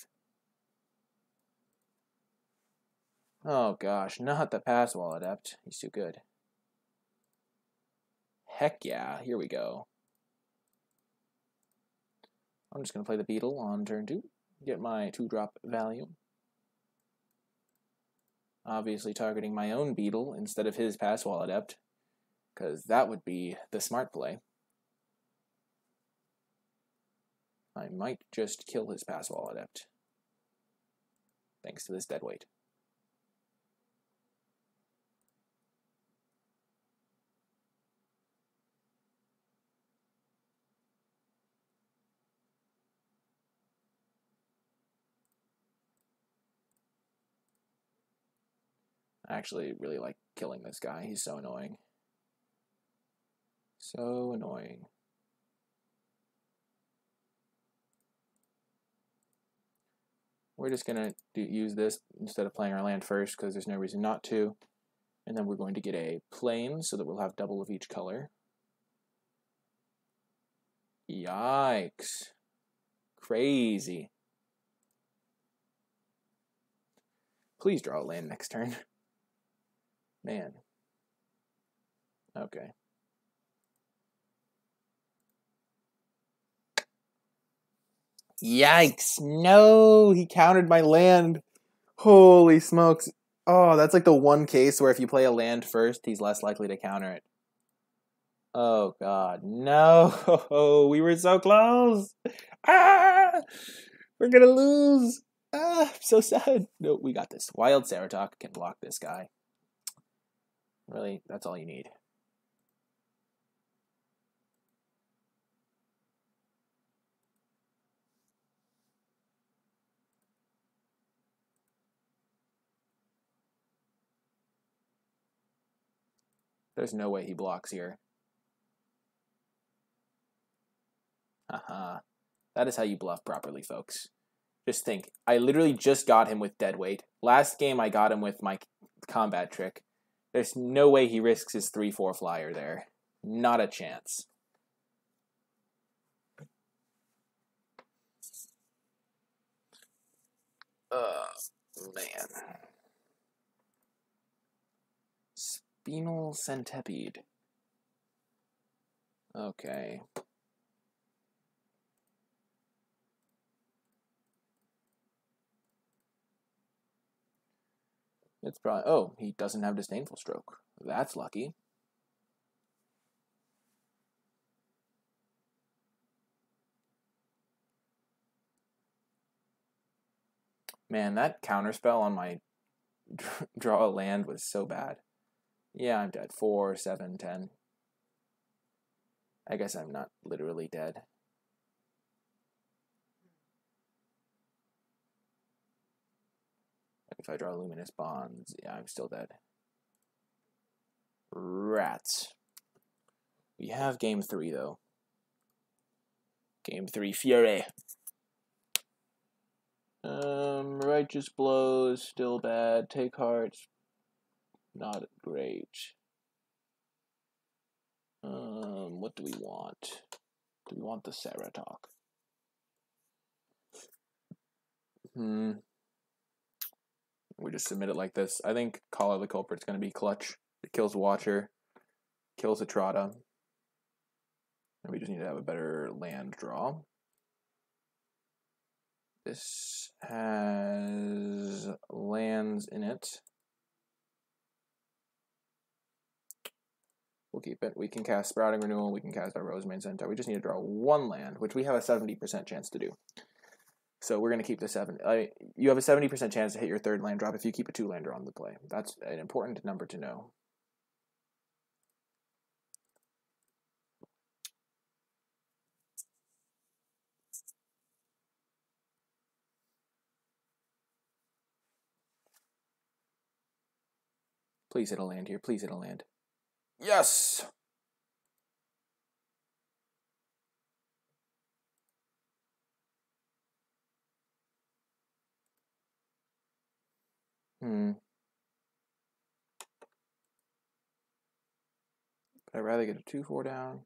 S1: Oh gosh, not the Pass Wall Adept. He's too good. Heck yeah, here we go. I'm just going to play the Beetle on turn 2. Get my 2-drop value. Obviously targeting my own Beetle instead of his Pass Wall Adept, because that would be the smart play. I might just kill his Pass Wall Adept, thanks to this deadweight. I actually really like killing this guy. He's so annoying. So annoying. We're just going to use this instead of playing our land first because there's no reason not to. And then we're going to get a plain so that we'll have double of each color. Yikes. Crazy. Please draw a land next turn. Man. Okay. Yikes. No, he countered my land. Holy smokes. Oh, that's like the one case where if you play a land first, he's less likely to counter it. Oh, God. No. We were so close. Ah! We're going to lose. Ah, I'm so sad. No, we got this. Wild Ceratok can block this guy. Really, that's all you need. There's no way he blocks here. Haha. That is how you bluff properly, folks. Just think. I literally just got him with deadweight. Last game I got him with my combat trick. There's no way he risks his 3/4 flyer there. Not a chance. Man. Spinal Centipede. Okay. It's probably... Oh, he doesn't have Disdainful Stroke. That's lucky. Man, that counterspell on my draw a land was so bad. Yeah, I'm dead. 4, 7, 10. I guess I'm not literally dead. If I draw Luminous Bonds, yeah, I'm still dead. Rats. We have game 3, though. Game 3, Fury. Righteous Blows, still bad. Take Hearts, not great. What do we want? Do we want the Ceratok? We just submit it like this. I think Call of the Culprit's going to be clutch. It kills Watcher, kills Atrata. And we just need to have a better land draw. This has lands in it. We'll keep it. We can cast Sprouting Renewal. We can cast our Rosemane Centaur. We just need to draw one land, which we have a 70% chance to do. So we're going to keep the 7. You have a 70% chance to hit your 3rd land drop if you keep a 2-lander on the play. That's an important number to know. Please hit a land here. Please hit a land. Yes! I'd rather get a 2/4 down.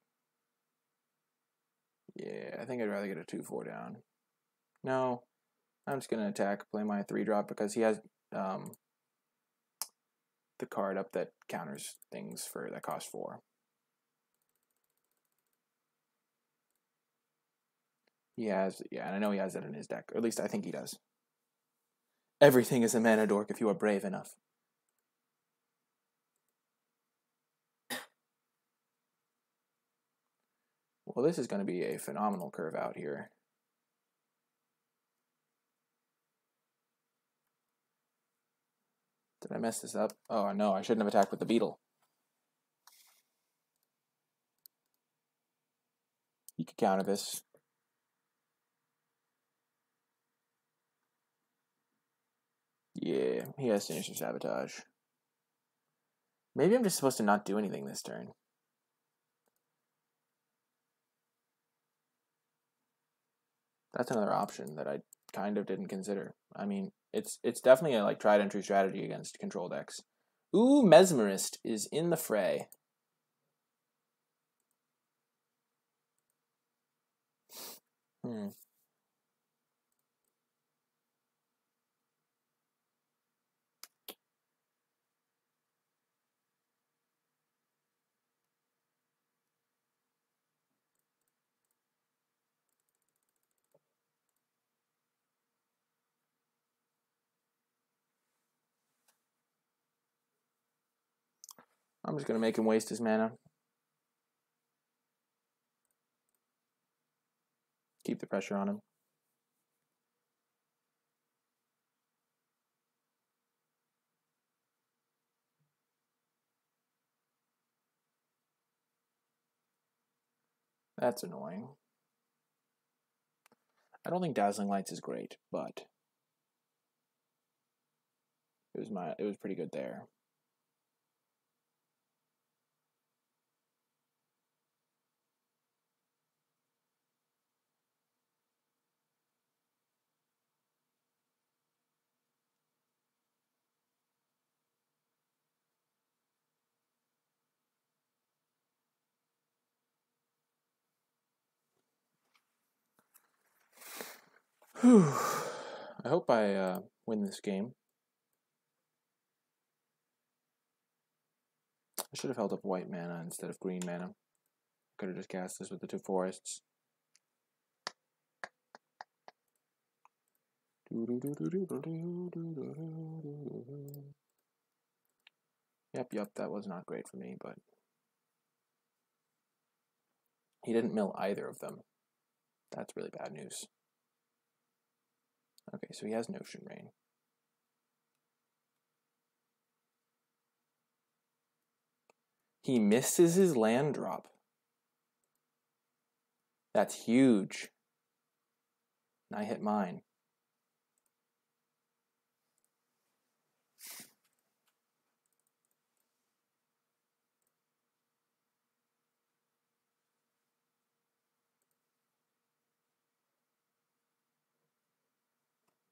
S1: Yeah, I think I'd rather get a 2/4 down. No, I'm just gonna attack, play my 3-drop because he has the card up that counters things that cost 4. He has, yeah, and I know he has that in his deck, or at least I think he does. Everything is a mana dork if you are brave enough. Well, this is going to be a phenomenal curve out here. Did I mess this up? Oh, no, I shouldn't have attacked with the beetle. He could counter this. Yeah, he has Sinister Sabotage. Maybe I'm just supposed to not do anything this turn. That's another option that I kind of didn't consider. I mean, it's definitely a tried and true strategy against control decks. Ooh, Mesmerist is in the fray. I'm just going to make him waste his mana. Keep the pressure on him. That's annoying. I don't think Dazzling Lights is great, but it was pretty good there. Whew. I hope I win this game. I should have held up white mana instead of green mana. Could have just cast this with the 2 forests. Yep, that was not great for me, but he didn't mill either of them. That's really bad news. Okay, so he has Notion Rain. He misses his land drop. That's huge. And I hit mine.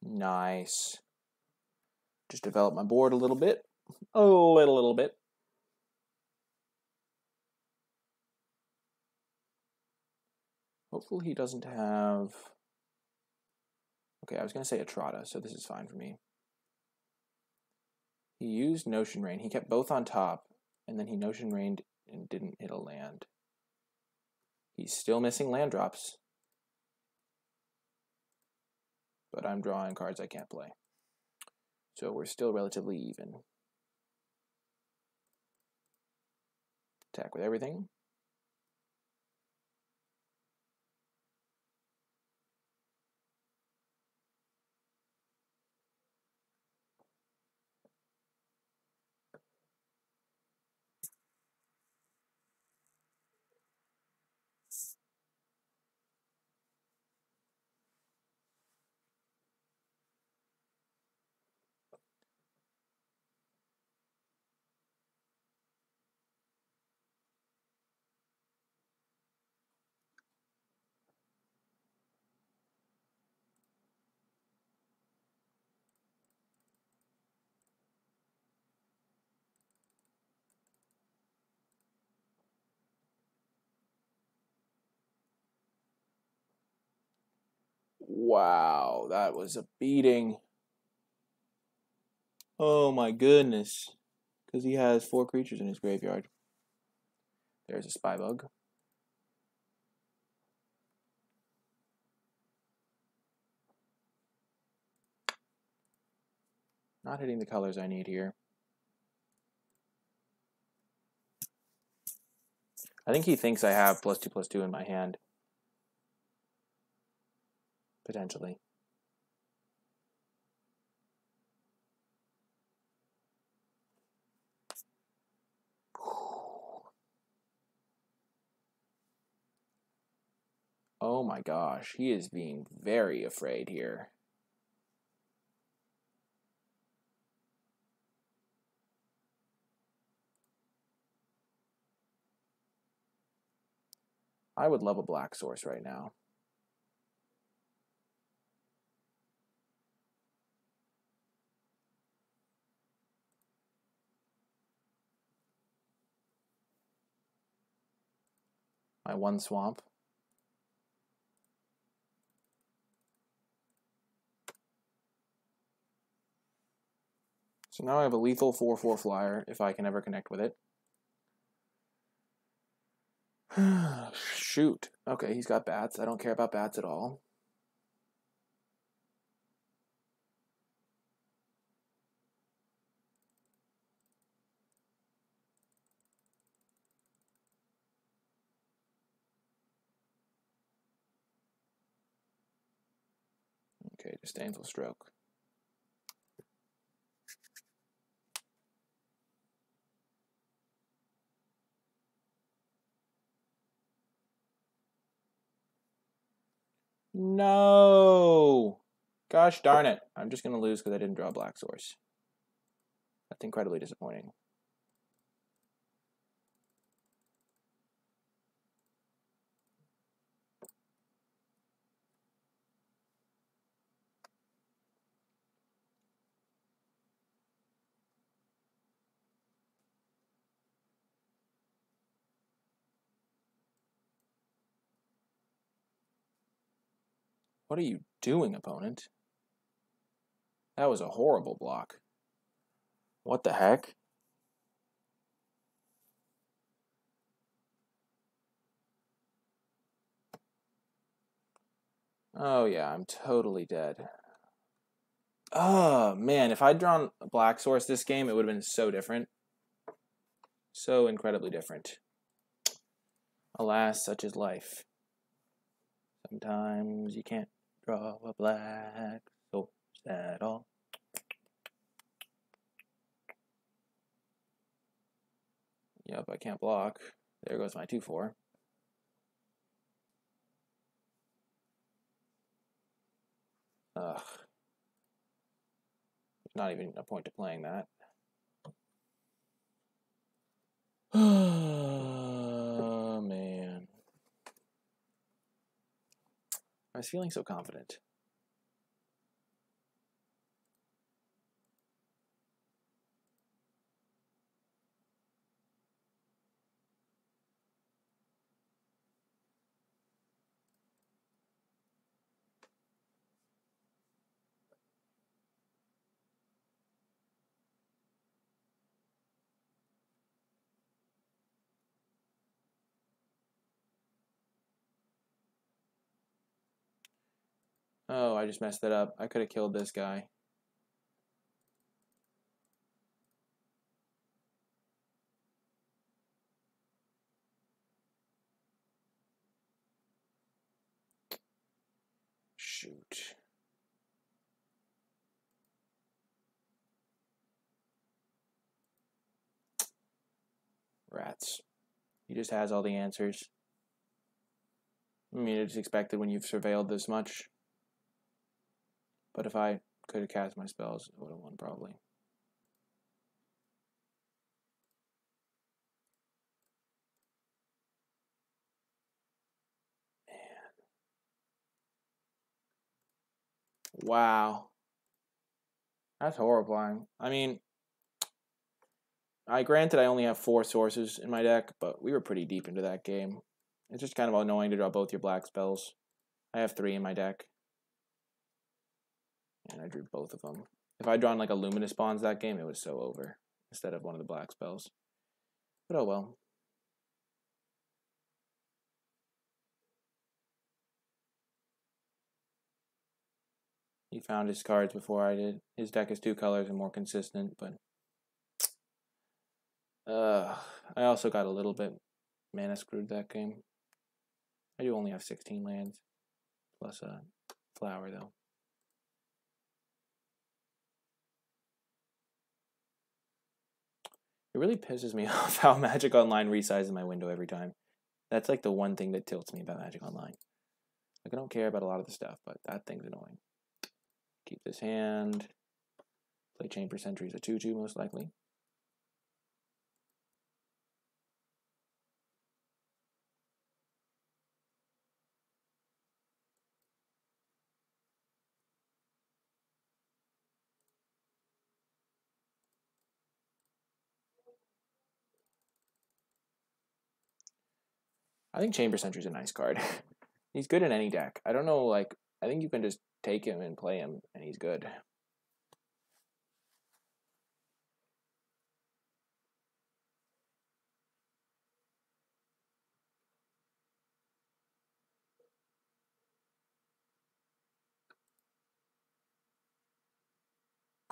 S1: Nice. Just develop my board a little bit. A little bit. Hopefully he doesn't have... Okay, I was going to say Etrata, so this is fine for me. He used Notion Rain. He kept both on top, and then he Notion Rained and didn't hit a land. He's still missing land drops. But I'm drawing cards I can't play. So we're still relatively even. Attack with everything. Wow, that was a beating. Oh my goodness. Because he has 4 creatures in his graveyard. There's a spy bug. Not hitting the colors I need here. I think he thinks I have +2/+2 in my hand. Potentially. Oh my gosh, he is being very afraid here. I would love a black source right now. My 1 swamp. So now I have a lethal 4/4 flyer if I can ever connect with it. Shoot. Okay, he's got bats. I don't care about bats at all. Okay, disdainful stroke. No! Gosh darn it. I'm just going to lose because I didn't draw a black source. That's incredibly disappointing. What are you doing, opponent? That was a horrible block. What the heck? Oh yeah, I'm totally dead. Oh man, if I'd drawn a black source this game, it would have been so different. So incredibly different. Alas, such is life. Sometimes you can't draw a black source at all. Yep, I can't block. There goes my 2/4. Ugh. There's not even a point to playing that. Oh, man. I was feeling so confident. Oh, I just messed that up. I could have killed this guy. Shoot. Rats. He just has all the answers. I mean, it's expected when you've surveilled this much. But if I could have cast my spells, I would have won probably. Man. Wow. That's horrifying. I mean, granted I only have 4 sources in my deck, but we were pretty deep into that game. It's just kind of annoying to draw both your black spells. I have 3 in my deck. And I drew both of them. If I'd drawn like a Luminous Bonds that game, it was so over. Instead of one of the black spells. But oh well. He found his cards before I did. His deck is 2 colors and more consistent, but I also got a little bit mana screwed that game. I do only have 16 lands, plus a flower though. It really pisses me off how Magic Online resizes my window every time. That's like the one thing that tilts me about Magic Online. Like, I don't care about a lot of the stuff, but that thing's annoying. Keep this hand. Play Chamber Sentries a 2/2 most likely. I think Chamber Sentry's a nice card. He's good in any deck. I don't know, like, I think you can just take him and play him, and he's good.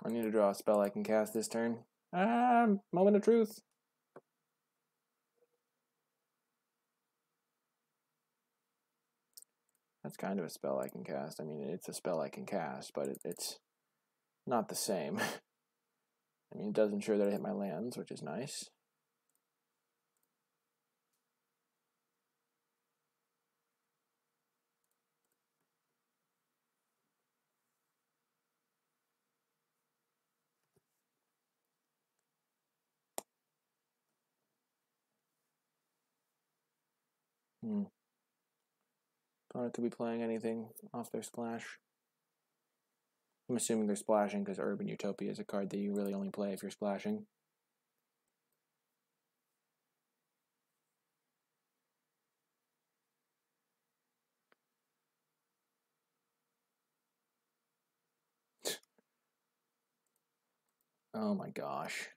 S1: I need to draw a spell I can cast this turn. Moment of truth. That's kind of a spell I can cast. I mean, it's a spell I can cast, but it's not the same. I mean, it does ensure that I hit my lands, which is nice. Opponent could be playing anything off their splash. I'm assuming they're splashing because Urban Utopia is a card that you really only play if you're splashing. Oh my gosh.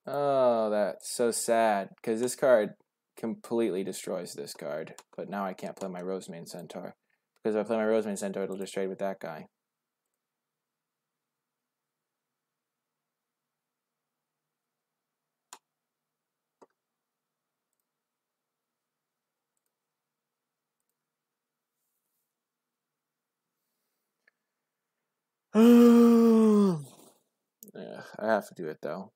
S1: Oh, that's so sad, because this card completely destroys this card. But now I can't play my Rosemane Centaur. Because if I play my Rosemane Centaur, it'll just trade with that guy. Yeah, I have to do it though.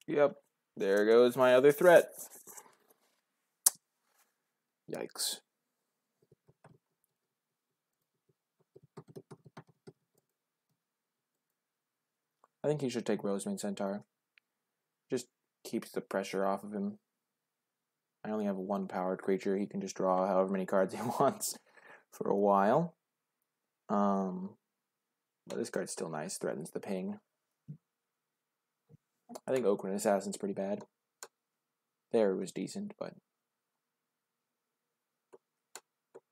S1: Yep, there goes my other threat. Yikes. I think he should take Rosemane Centaur. Just keeps the pressure off of him. I only have 1 powered creature. He can just draw however many cards he wants for a while. But this card's still nice. Threatens the ping. I think Oakland Assassin's pretty bad. There it was decent, but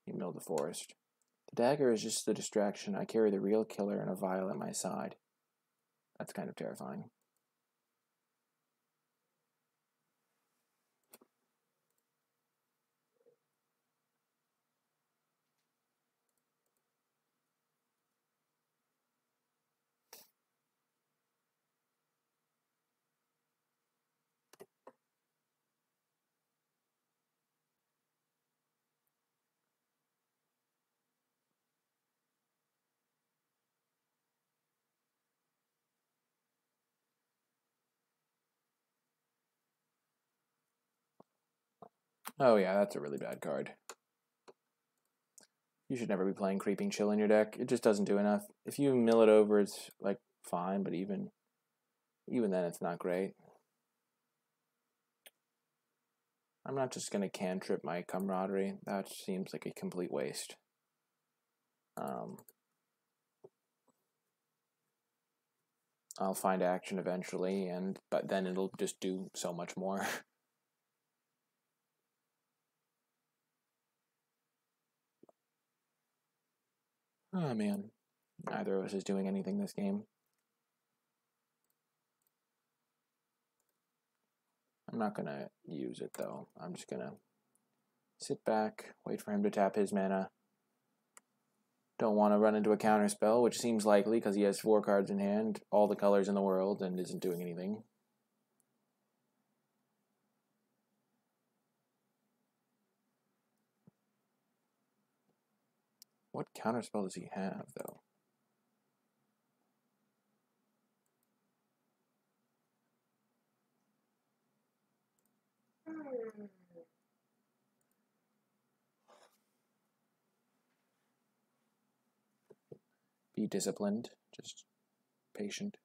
S1: he milled the forest. The dagger is just the distraction. I carry the real killer and a vial at my side. That's kind of terrifying. Oh yeah, that's a really bad card. You should never be playing Creeping Chill in your deck. It just doesn't do enough. If you mill it over, it's like fine, but even then it's not great. I'm not just going to cantrip my camaraderie. That seems like a complete waste. I'll find action eventually, but then it'll just do so much more. Oh man, neither of us is doing anything this game. I'm not gonna use it though. I'm just gonna sit back, wait for him to tap his mana. Don't want to run into a counterspell, which seems likely because he has 4 cards in hand, all the colors in the world, and isn't doing anything. What counterspell does he have, though? Be disciplined, just patient.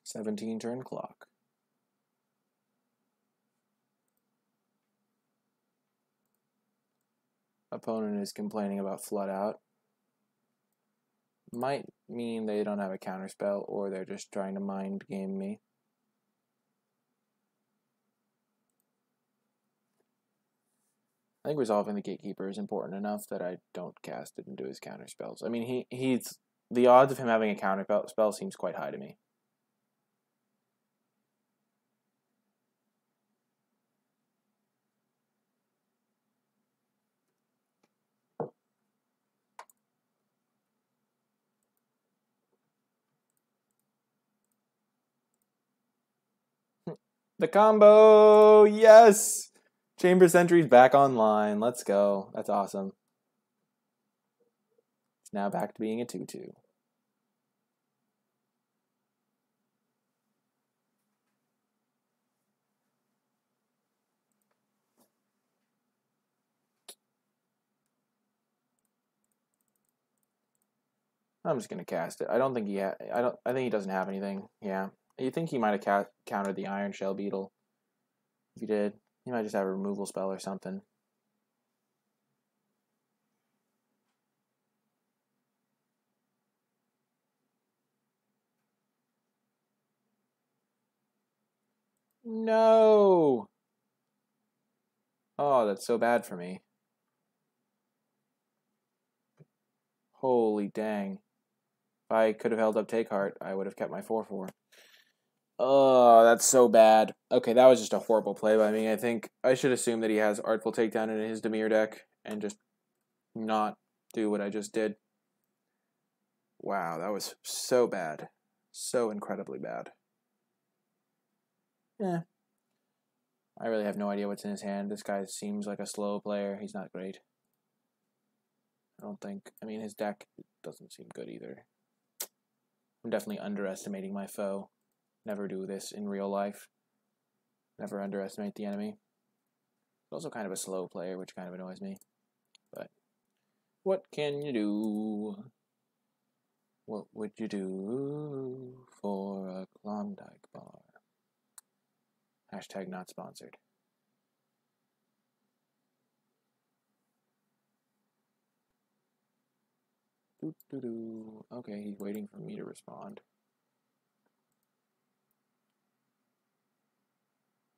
S1: $17 turn clock. Opponent is complaining about flood out. Might mean they don't have a counterspell, or they're just trying to mind game me. I think resolving the Gatekeeper is important enough that I don't cast it into his counterspells. I mean, he's the odds of him having a counterspell seems quite high to me. The combo! Yes! Chamber Sentry's back online. Let's go. That's awesome. It's now back to being a 2/2. I'm just gonna cast it. I don't think he I think he doesn't have anything. Yeah. You think he might have countered the Iron Shell Beetle. If he did, he might just have a removal spell or something. No! Oh, that's so bad for me. Holy dang. If I could have held up Take Heart, I would have kept my 4/4. Oh, that's so bad. Okay, that was just a horrible play by me. I think I should assume that he has Artful Takedown in his Dimir deck and just not do what I just did. Wow, that was so bad. So incredibly bad. Yeah. I really have no idea what's in his hand. This guy seems like a slow player. He's not great. I don't think. I mean, his deck doesn't seem good either. I'm definitely underestimating my foe. Never do this in real life. Never underestimate the enemy. He's also kind of a slow player, which kind of annoys me. But what can you do? What would you do for a Klondike bar? Hashtag not sponsored. Okay, he's waiting for me to respond.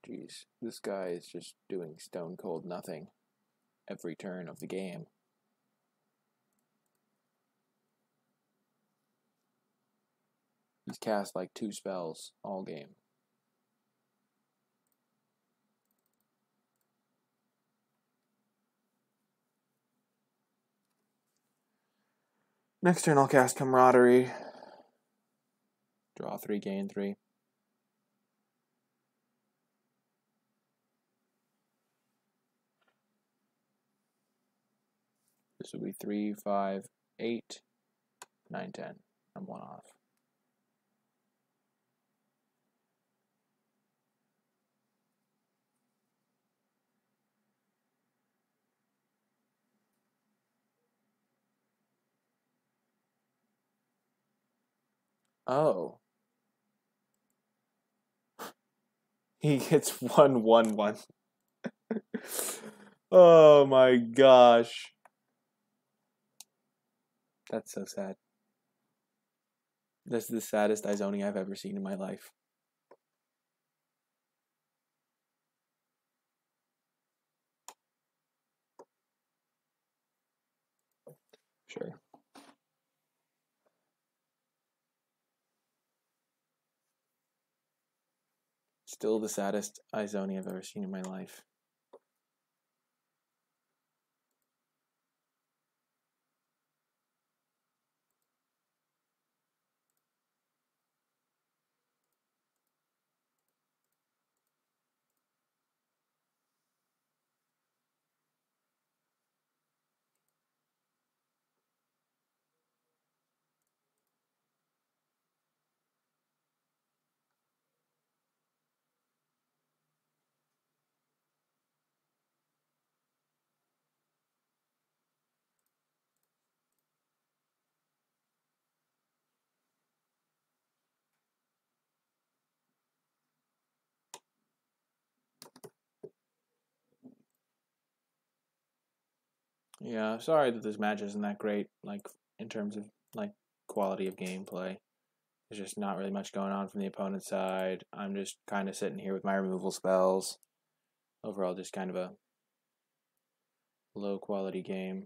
S1: Jeez, this guy is just doing stone cold nothing every turn of the game. He's cast like 2 spells all game. Next turn I'll cast Camaraderie. Draw 3, gain 3. This would be 3, 5, 8, 9, 10. I'm 1 off. Oh. He gets 1/1/1. Oh my gosh. That's so sad. This is the saddest Izoning I've ever seen in my life. Sure. Still the saddest Izoning I've ever seen in my life. Yeah, sorry that this match isn't that great, like, in terms of, like, quality of gameplay. There's just not really much going on from the opponent's side. I'm just kind of sitting here with my removal spells. Overall, just kind of a low-quality game.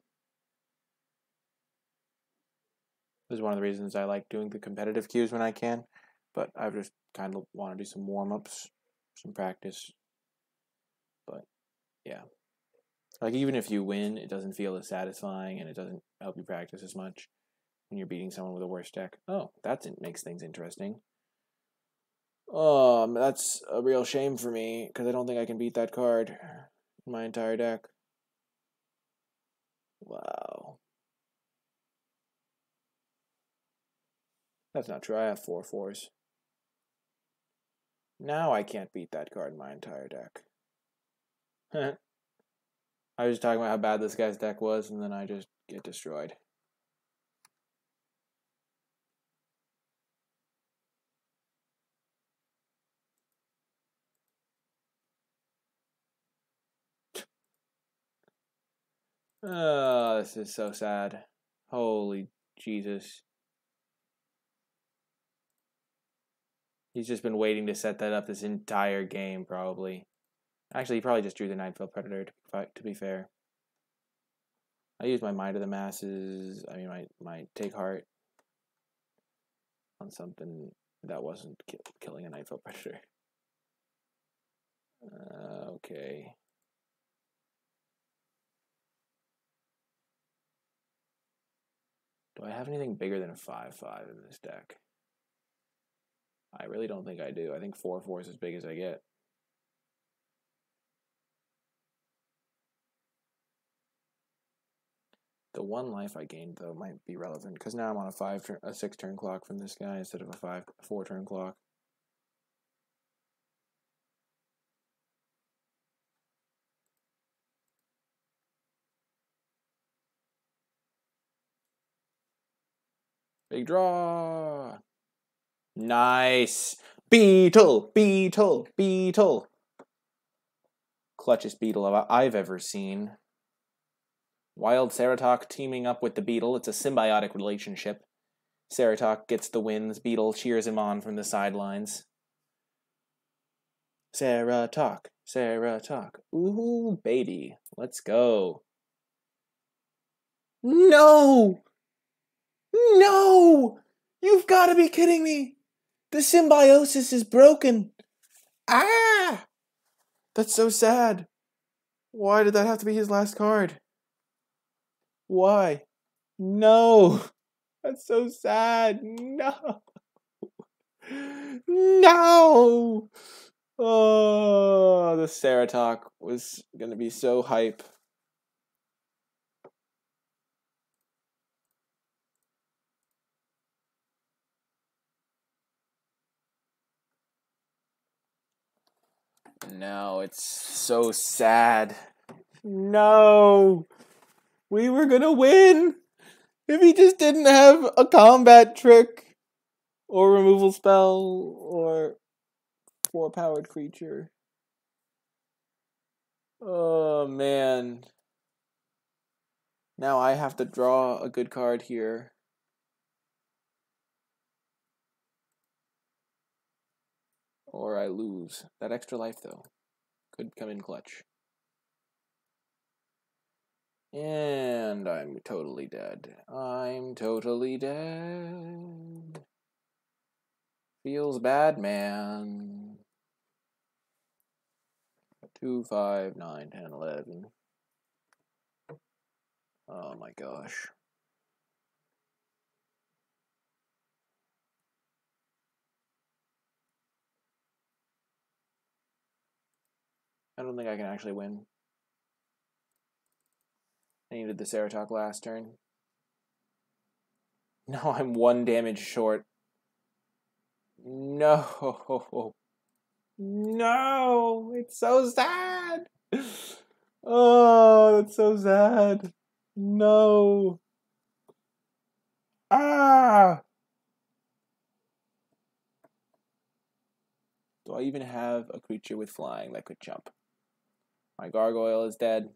S1: This is one of the reasons I like doing the competitive queues when I can, but I just kind of want to do some warm-ups, some practice. But, yeah. Like, even if you win, it doesn't feel as satisfying, and it doesn't help you practice as much when you're beating someone with a worse deck. Oh, that makes things interesting. That's a real shame for me, because I don't think I can beat that card in my entire deck. Wow. That's not true. I have 4 4s. Now I can't beat that card in my entire deck. I was talking about how bad this guy's deck was, and then I just get destroyed. Oh, this is so sad. Holy Jesus. He's just been waiting to set that up this entire game, probably. Actually, he probably just drew the Nightfell Predator, to be fair. I used my Mind of the Masses, my Take Heart on something that wasn't killing a Nightfell Predator. Okay. Do I have anything bigger than a 5/5 in this deck? I really don't think I do. I think 4/4 is as big as I get. The 1 life I gained, though, might be relevant, because now I'm on a 6-turn clock from this guy instead of a 4-turn clock. Big draw! Nice! Beetle! Beetle! Beetle! Clutchest beetle I've ever seen. Wild Ceratok teaming up with the beetle. It's a symbiotic relationship. Ceratok gets the wins. Beetle cheers him on from the sidelines. Ceratok. Ceratok. Ooh, baby. Let's go. No! No! You've got to be kidding me! The symbiosis is broken! Ah! That's so sad. Why did that have to be his last card? Why? No! That's so sad. No! No! Oh, the Ceratok was going to be so hype. No, it's so sad. No! We were gonna win! If he just didn't have a combat trick. or removal spell, or 4-powered creature. Oh, man. Now I have to draw a good card here. Or I lose. That extra life, though, could come in clutch. And I'm totally dead. I'm totally dead. Feels bad, man. 2, 5, 9, 10, 11. Oh my gosh. I don't think I can actually win. I needed the Ceratok last turn. No, I'm 1 damage short. No. No, it's so sad. Oh, that's so sad. No. Ah. Do I even have a creature with flying that could jump? My gargoyle is dead.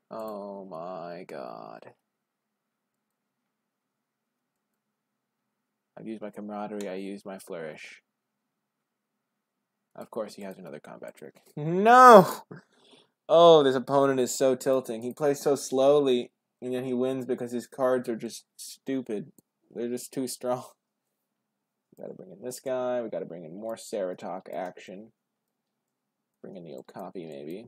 S1: Oh my god. I've used my camaraderie, I used my flourish. Of course he has another combat trick. No! Oh, this opponent is so tilting. He plays so slowly, and then he wins because his cards are just stupid. They're just too strong. We gotta bring in this guy, we gotta bring in more Ceratok action. Bring in the Okapi, maybe.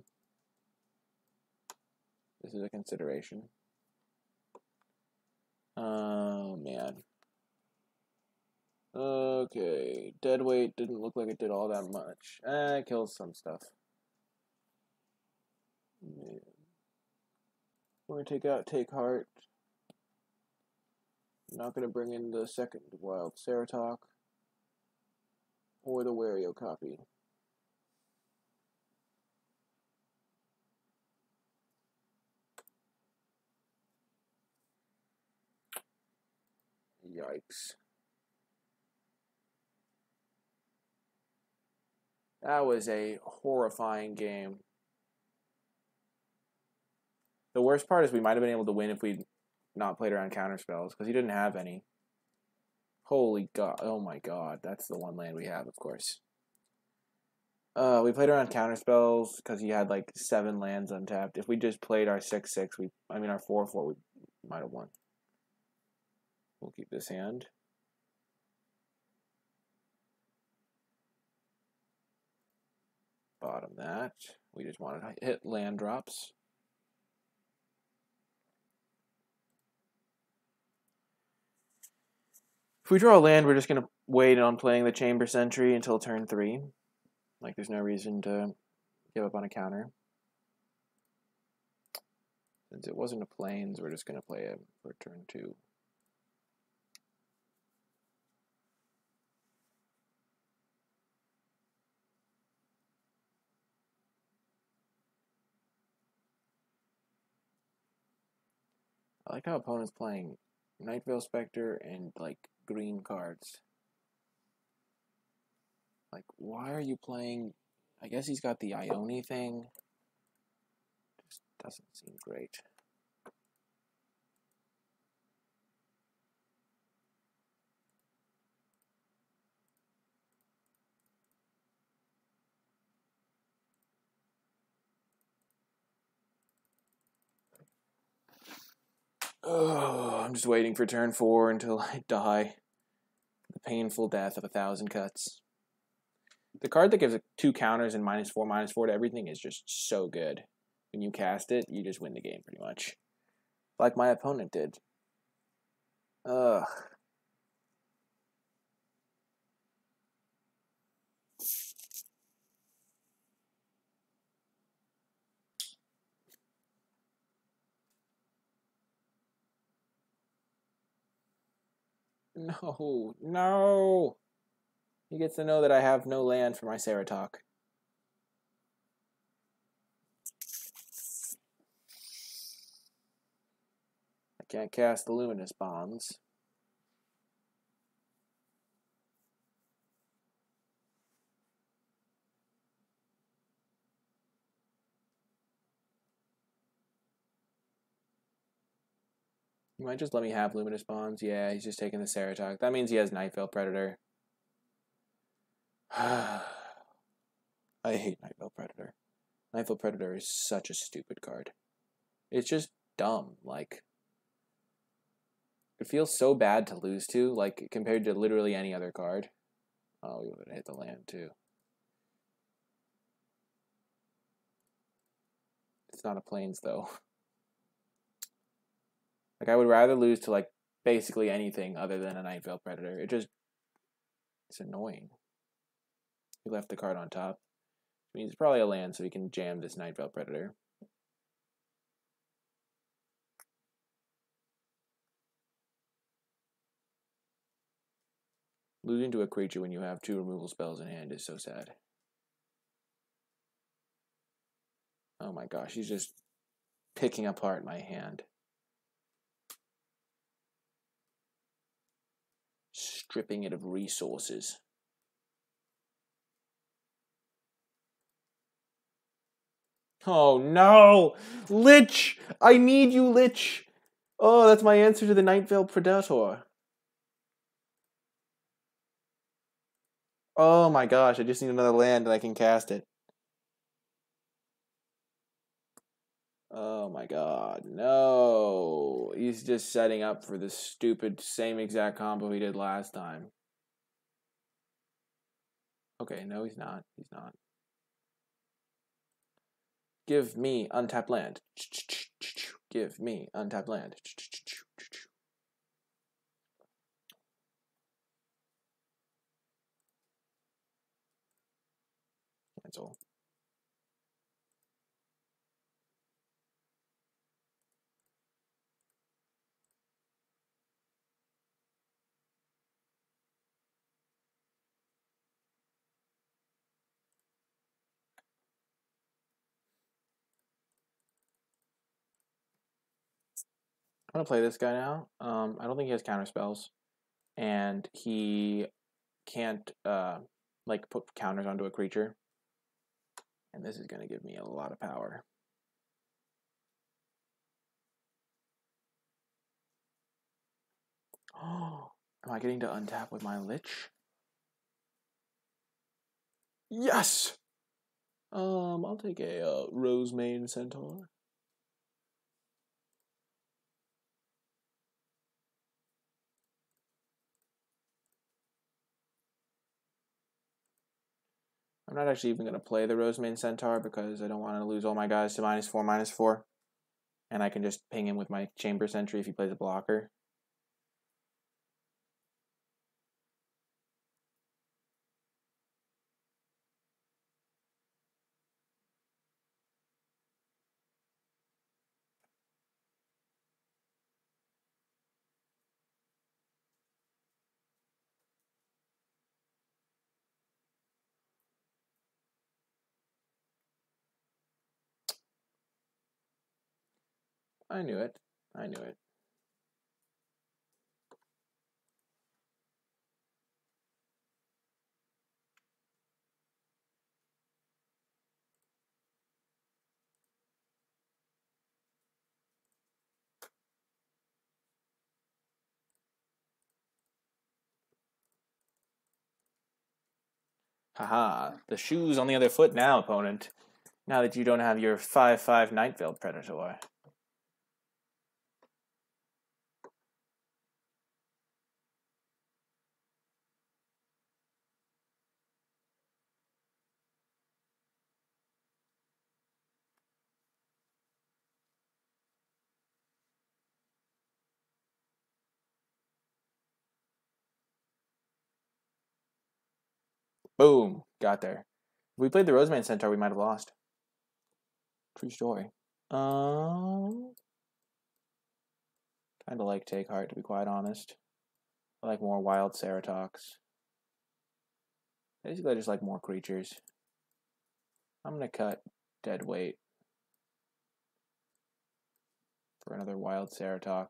S1: This is a consideration. Oh, man. Okay, deadweight didn't look like it did all that much. It kills some stuff. Yeah. We're gonna take heart. Not gonna bring in the second wild Ceratok or the Wario copy. Yikes. That was a horrifying game. The worst part is we might have been able to win if we'd not played around counter spells, because he didn't have any. Holy god. Oh my god. That's the one land we have, of course. We played around counter spells because he had like 7 lands untapped. If we just played our 6-6, our 4-4, we might have won. We'll keep this hand. Bottom that. We just wanted to hit land drops. If we draw a land, we're just going to wait on playing the Chamber Sentry until turn 3. Like, there's no reason to give up on a counter. Since it wasn't a Plains, we're just going to play it for turn 2. I like how opponents playing Night Veil Spectre and, like, green cards. Like, why are you playing... I guess he's got the Ione thing. Just doesn't seem great. Oh, I'm just waiting for turn 4 until I die. The painful death of 1,000 cuts. The card that gives 2 counters and -4/-4 to everything is just so good. When you cast it, you just win the game pretty much. Like my opponent did. Ugh. No, no! He gets to know that I have no land for my Ceratok. I can't cast the Luminous Bonds. He might just let me have Luminous Bonds. Yeah, he's just taking the Ceratok. That means he has Nightveil Predator. I hate Nightveil Predator. Nightveil Predator is such a stupid card. It's just dumb. Like, it feels so bad to lose to, like, compared to literally any other card. Oh, we would have hit the land, too. It's not a Plains, though. Like, I would rather lose to, like, basically anything other than a Nightveil Predator. It's annoying. He left the card on top. I mean, it's probably a land, so he can jam this Nightveil Predator. Losing to a creature when you have 2 removal spells in hand is so sad. Oh my gosh, he's just picking apart my hand. Stripping it of resources. Oh no! Lich! I need you, Lich! Oh, that's my answer to the Nightveil Predator. Oh my gosh, I just need another land and I can cast it. Oh my god, no. He's just setting up for the stupid same exact combo he did last time. Okay, no, he's not. He's not. Give me untapped land. Give me untapped land. Cancel. I'm gonna play this guy now. I don't think he has counter spells, and he can't like put counters onto a creature. And this is gonna give me a lot of power. Oh, am I getting to untap with my Lich? Yes. I'll take a Rosemane Centaur. I'm not actually even going to play the Rosemane Centaur because I don't want to lose all my guys to -4/-4. And I can just ping him with my Chamber Sentry if he plays a blocker. I knew it. I knew it. Haha, the shoe's on the other foot now, opponent. Now that you don't have your 5/5 Nightveil Predator. Boom, got there. If we played the Rosemane Centaur, we might have lost. True story. Kind of like Take Heart, to be quite honest. I like more wild Ceratoks. Basically, I just like more creatures. I'm going to cut Dead Weight for another wild Ceratok.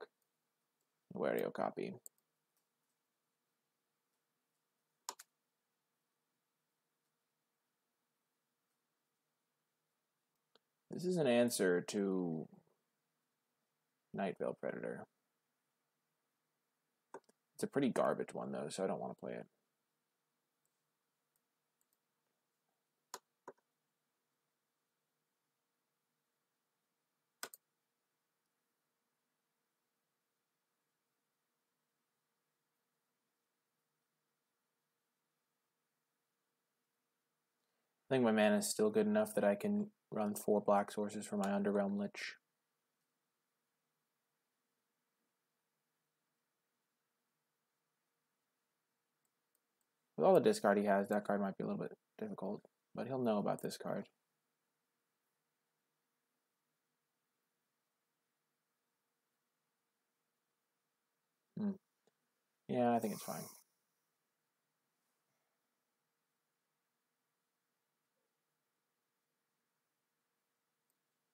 S1: Wario copy. This is an answer to Nightveil Predator. It's a pretty garbage one, though, so I don't want to play it. I think my mana is still good enough that I can run 4 black sources for my Underrealm Lich. With all the discard he has, that card might be a little bit difficult, but he'll know about this card. Yeah, I think it's fine.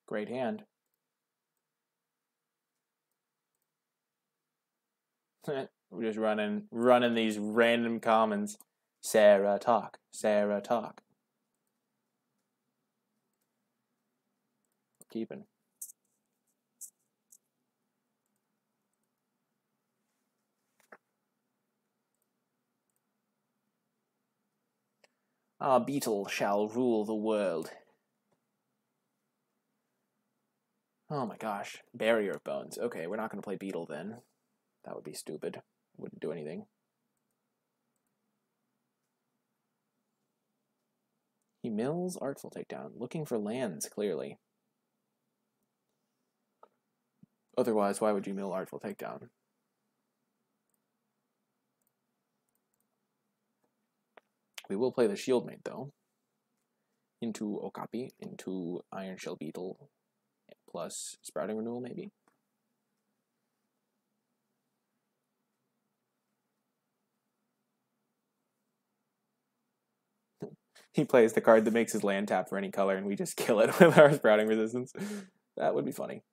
S1: Great hand. We're just running these random commons. Sarah talk, Sarah talk. Keeping. Our beetle shall rule the world. Oh my gosh. Barrier of Bones. Okay, we're not going to play beetle then. That would be stupid. Wouldn't do anything. He mills Artful Takedown, looking for lands, clearly. Otherwise, why would you mill Artful Takedown? We will play the Shieldmate, though. Into Okapi, into Iron Shell Beetle, plus Sprouting Renewal, maybe? He plays the card that makes his land tap for any color, and we just kill it with our Sprouting Resistance. That would be funny.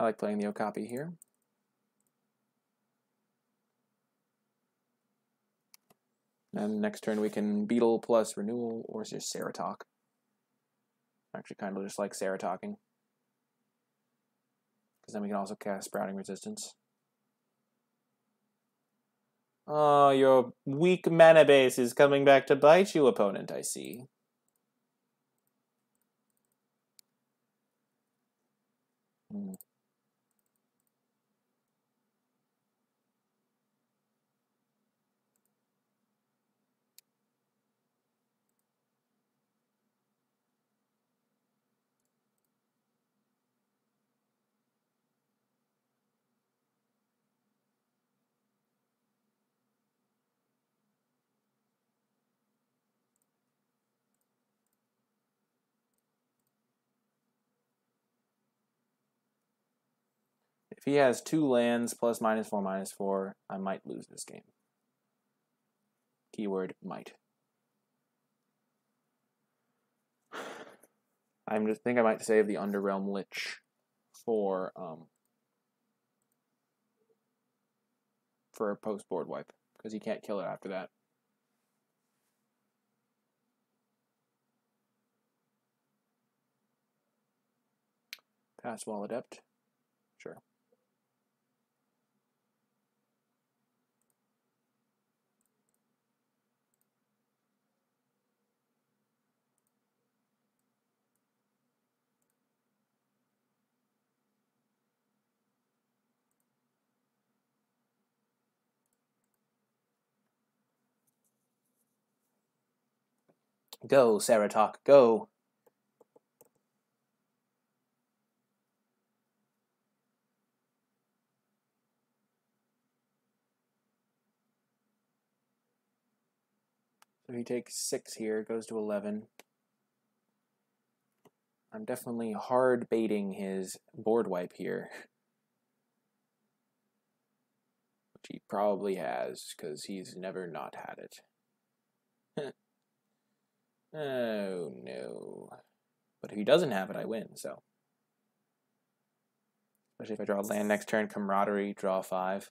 S1: I like playing the Okapi here. And next turn we can Beetle plus Renewal, or just Sarah Talk. I actually kind of just like Sarah Talking. Because then we can also cast Sprouting Resistance. Oh, your weak mana base is coming back to bite you, opponent, I see. If he has 2 lands plus -4/-4, I might lose this game. Keyword might. I just think I might save the Underrealm Lich for a post board wipe, because he can't kill it after that. Pass Wall Adept. Sure. Go, Sarah Talk, go. So he takes 6 here, goes to 11. I'm definitely hard baiting his board wipe here. Which he probably has, because he's never not had it. Oh no. But if he doesn't have it, I win, so. Especially if I draw land next turn, Camaraderie, draw 5.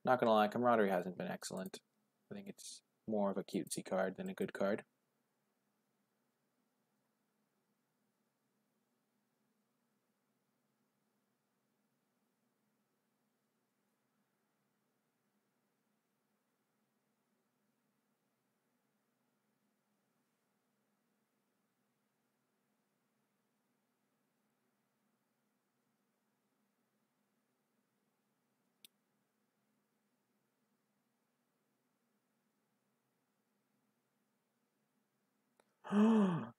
S1: Not gonna lie, Camaraderie hasn't been excellent. I think it's more of a cutesy card than a good card.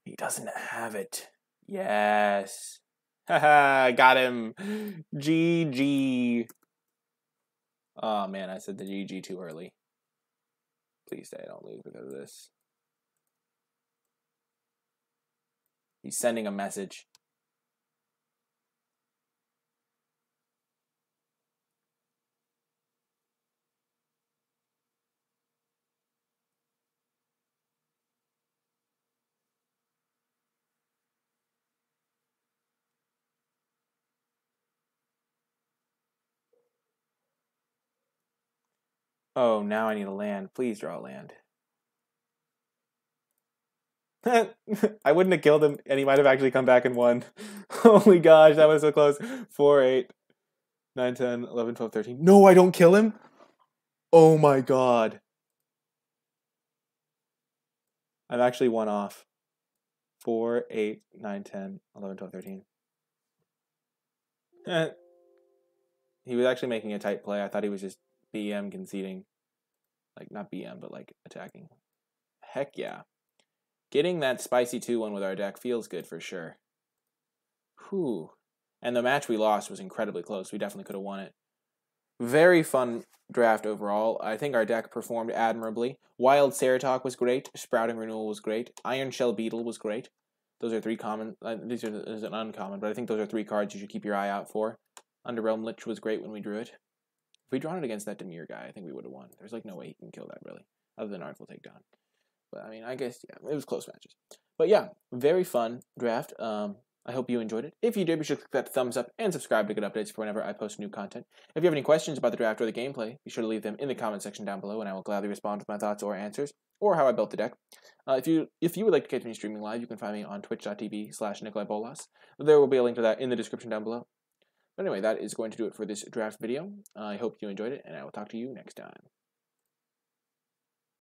S1: He doesn't have it. Yes. Haha, got him. GG. Oh man, I said the GG too early. Please say I don't lose because of this. He's sending a message. Oh, now I need a land. Please draw a land. I wouldn't have killed him, and he might have actually come back and won. Holy gosh, that was so close. 4, 8, 9, 10, 11, 12, 13. No, I don't kill him? Oh my god. I'm actually one off. 4, 8, 9, 10, 11, 12, 13. He was actually making a tight play. I thought he was just BM conceding. Like, not BM, but like attacking. Heck yeah. Getting that spicy 2-1 with our deck feels good for sure. Whew. And the match we lost was incredibly close. We definitely could have won it. Very fun draft overall. I think our deck performed admirably. Wild Ceratok was great. Sprouting Renewal was great. Iron Shell Beetle was great. Those are 3 common. These are an uncommon, but I think those are 3 cards you should keep your eye out for. Underrealm Lich was great when we drew it. If we'd drawn it against that Demir guy, I think we would have won. There's like no way he can kill that really, other than Artful Takedown. But I mean, I guess yeah, it was close matches. But yeah, very fun draft. I hope you enjoyed it. If you did, be sure to click that thumbs up and subscribe to get updates for whenever I post new content. If you have any questions about the draft or the gameplay, be sure to leave them in the comment section down below, and I will gladly respond with my thoughts or answers, or how I built the deck. If you would like to catch me streaming live, you can find me on twitch.tv/NicolaiBolas. There will be a link to that in the description down below. But anyway, that is going to do it for this draft video. I hope you enjoyed it, and I will talk to you next time.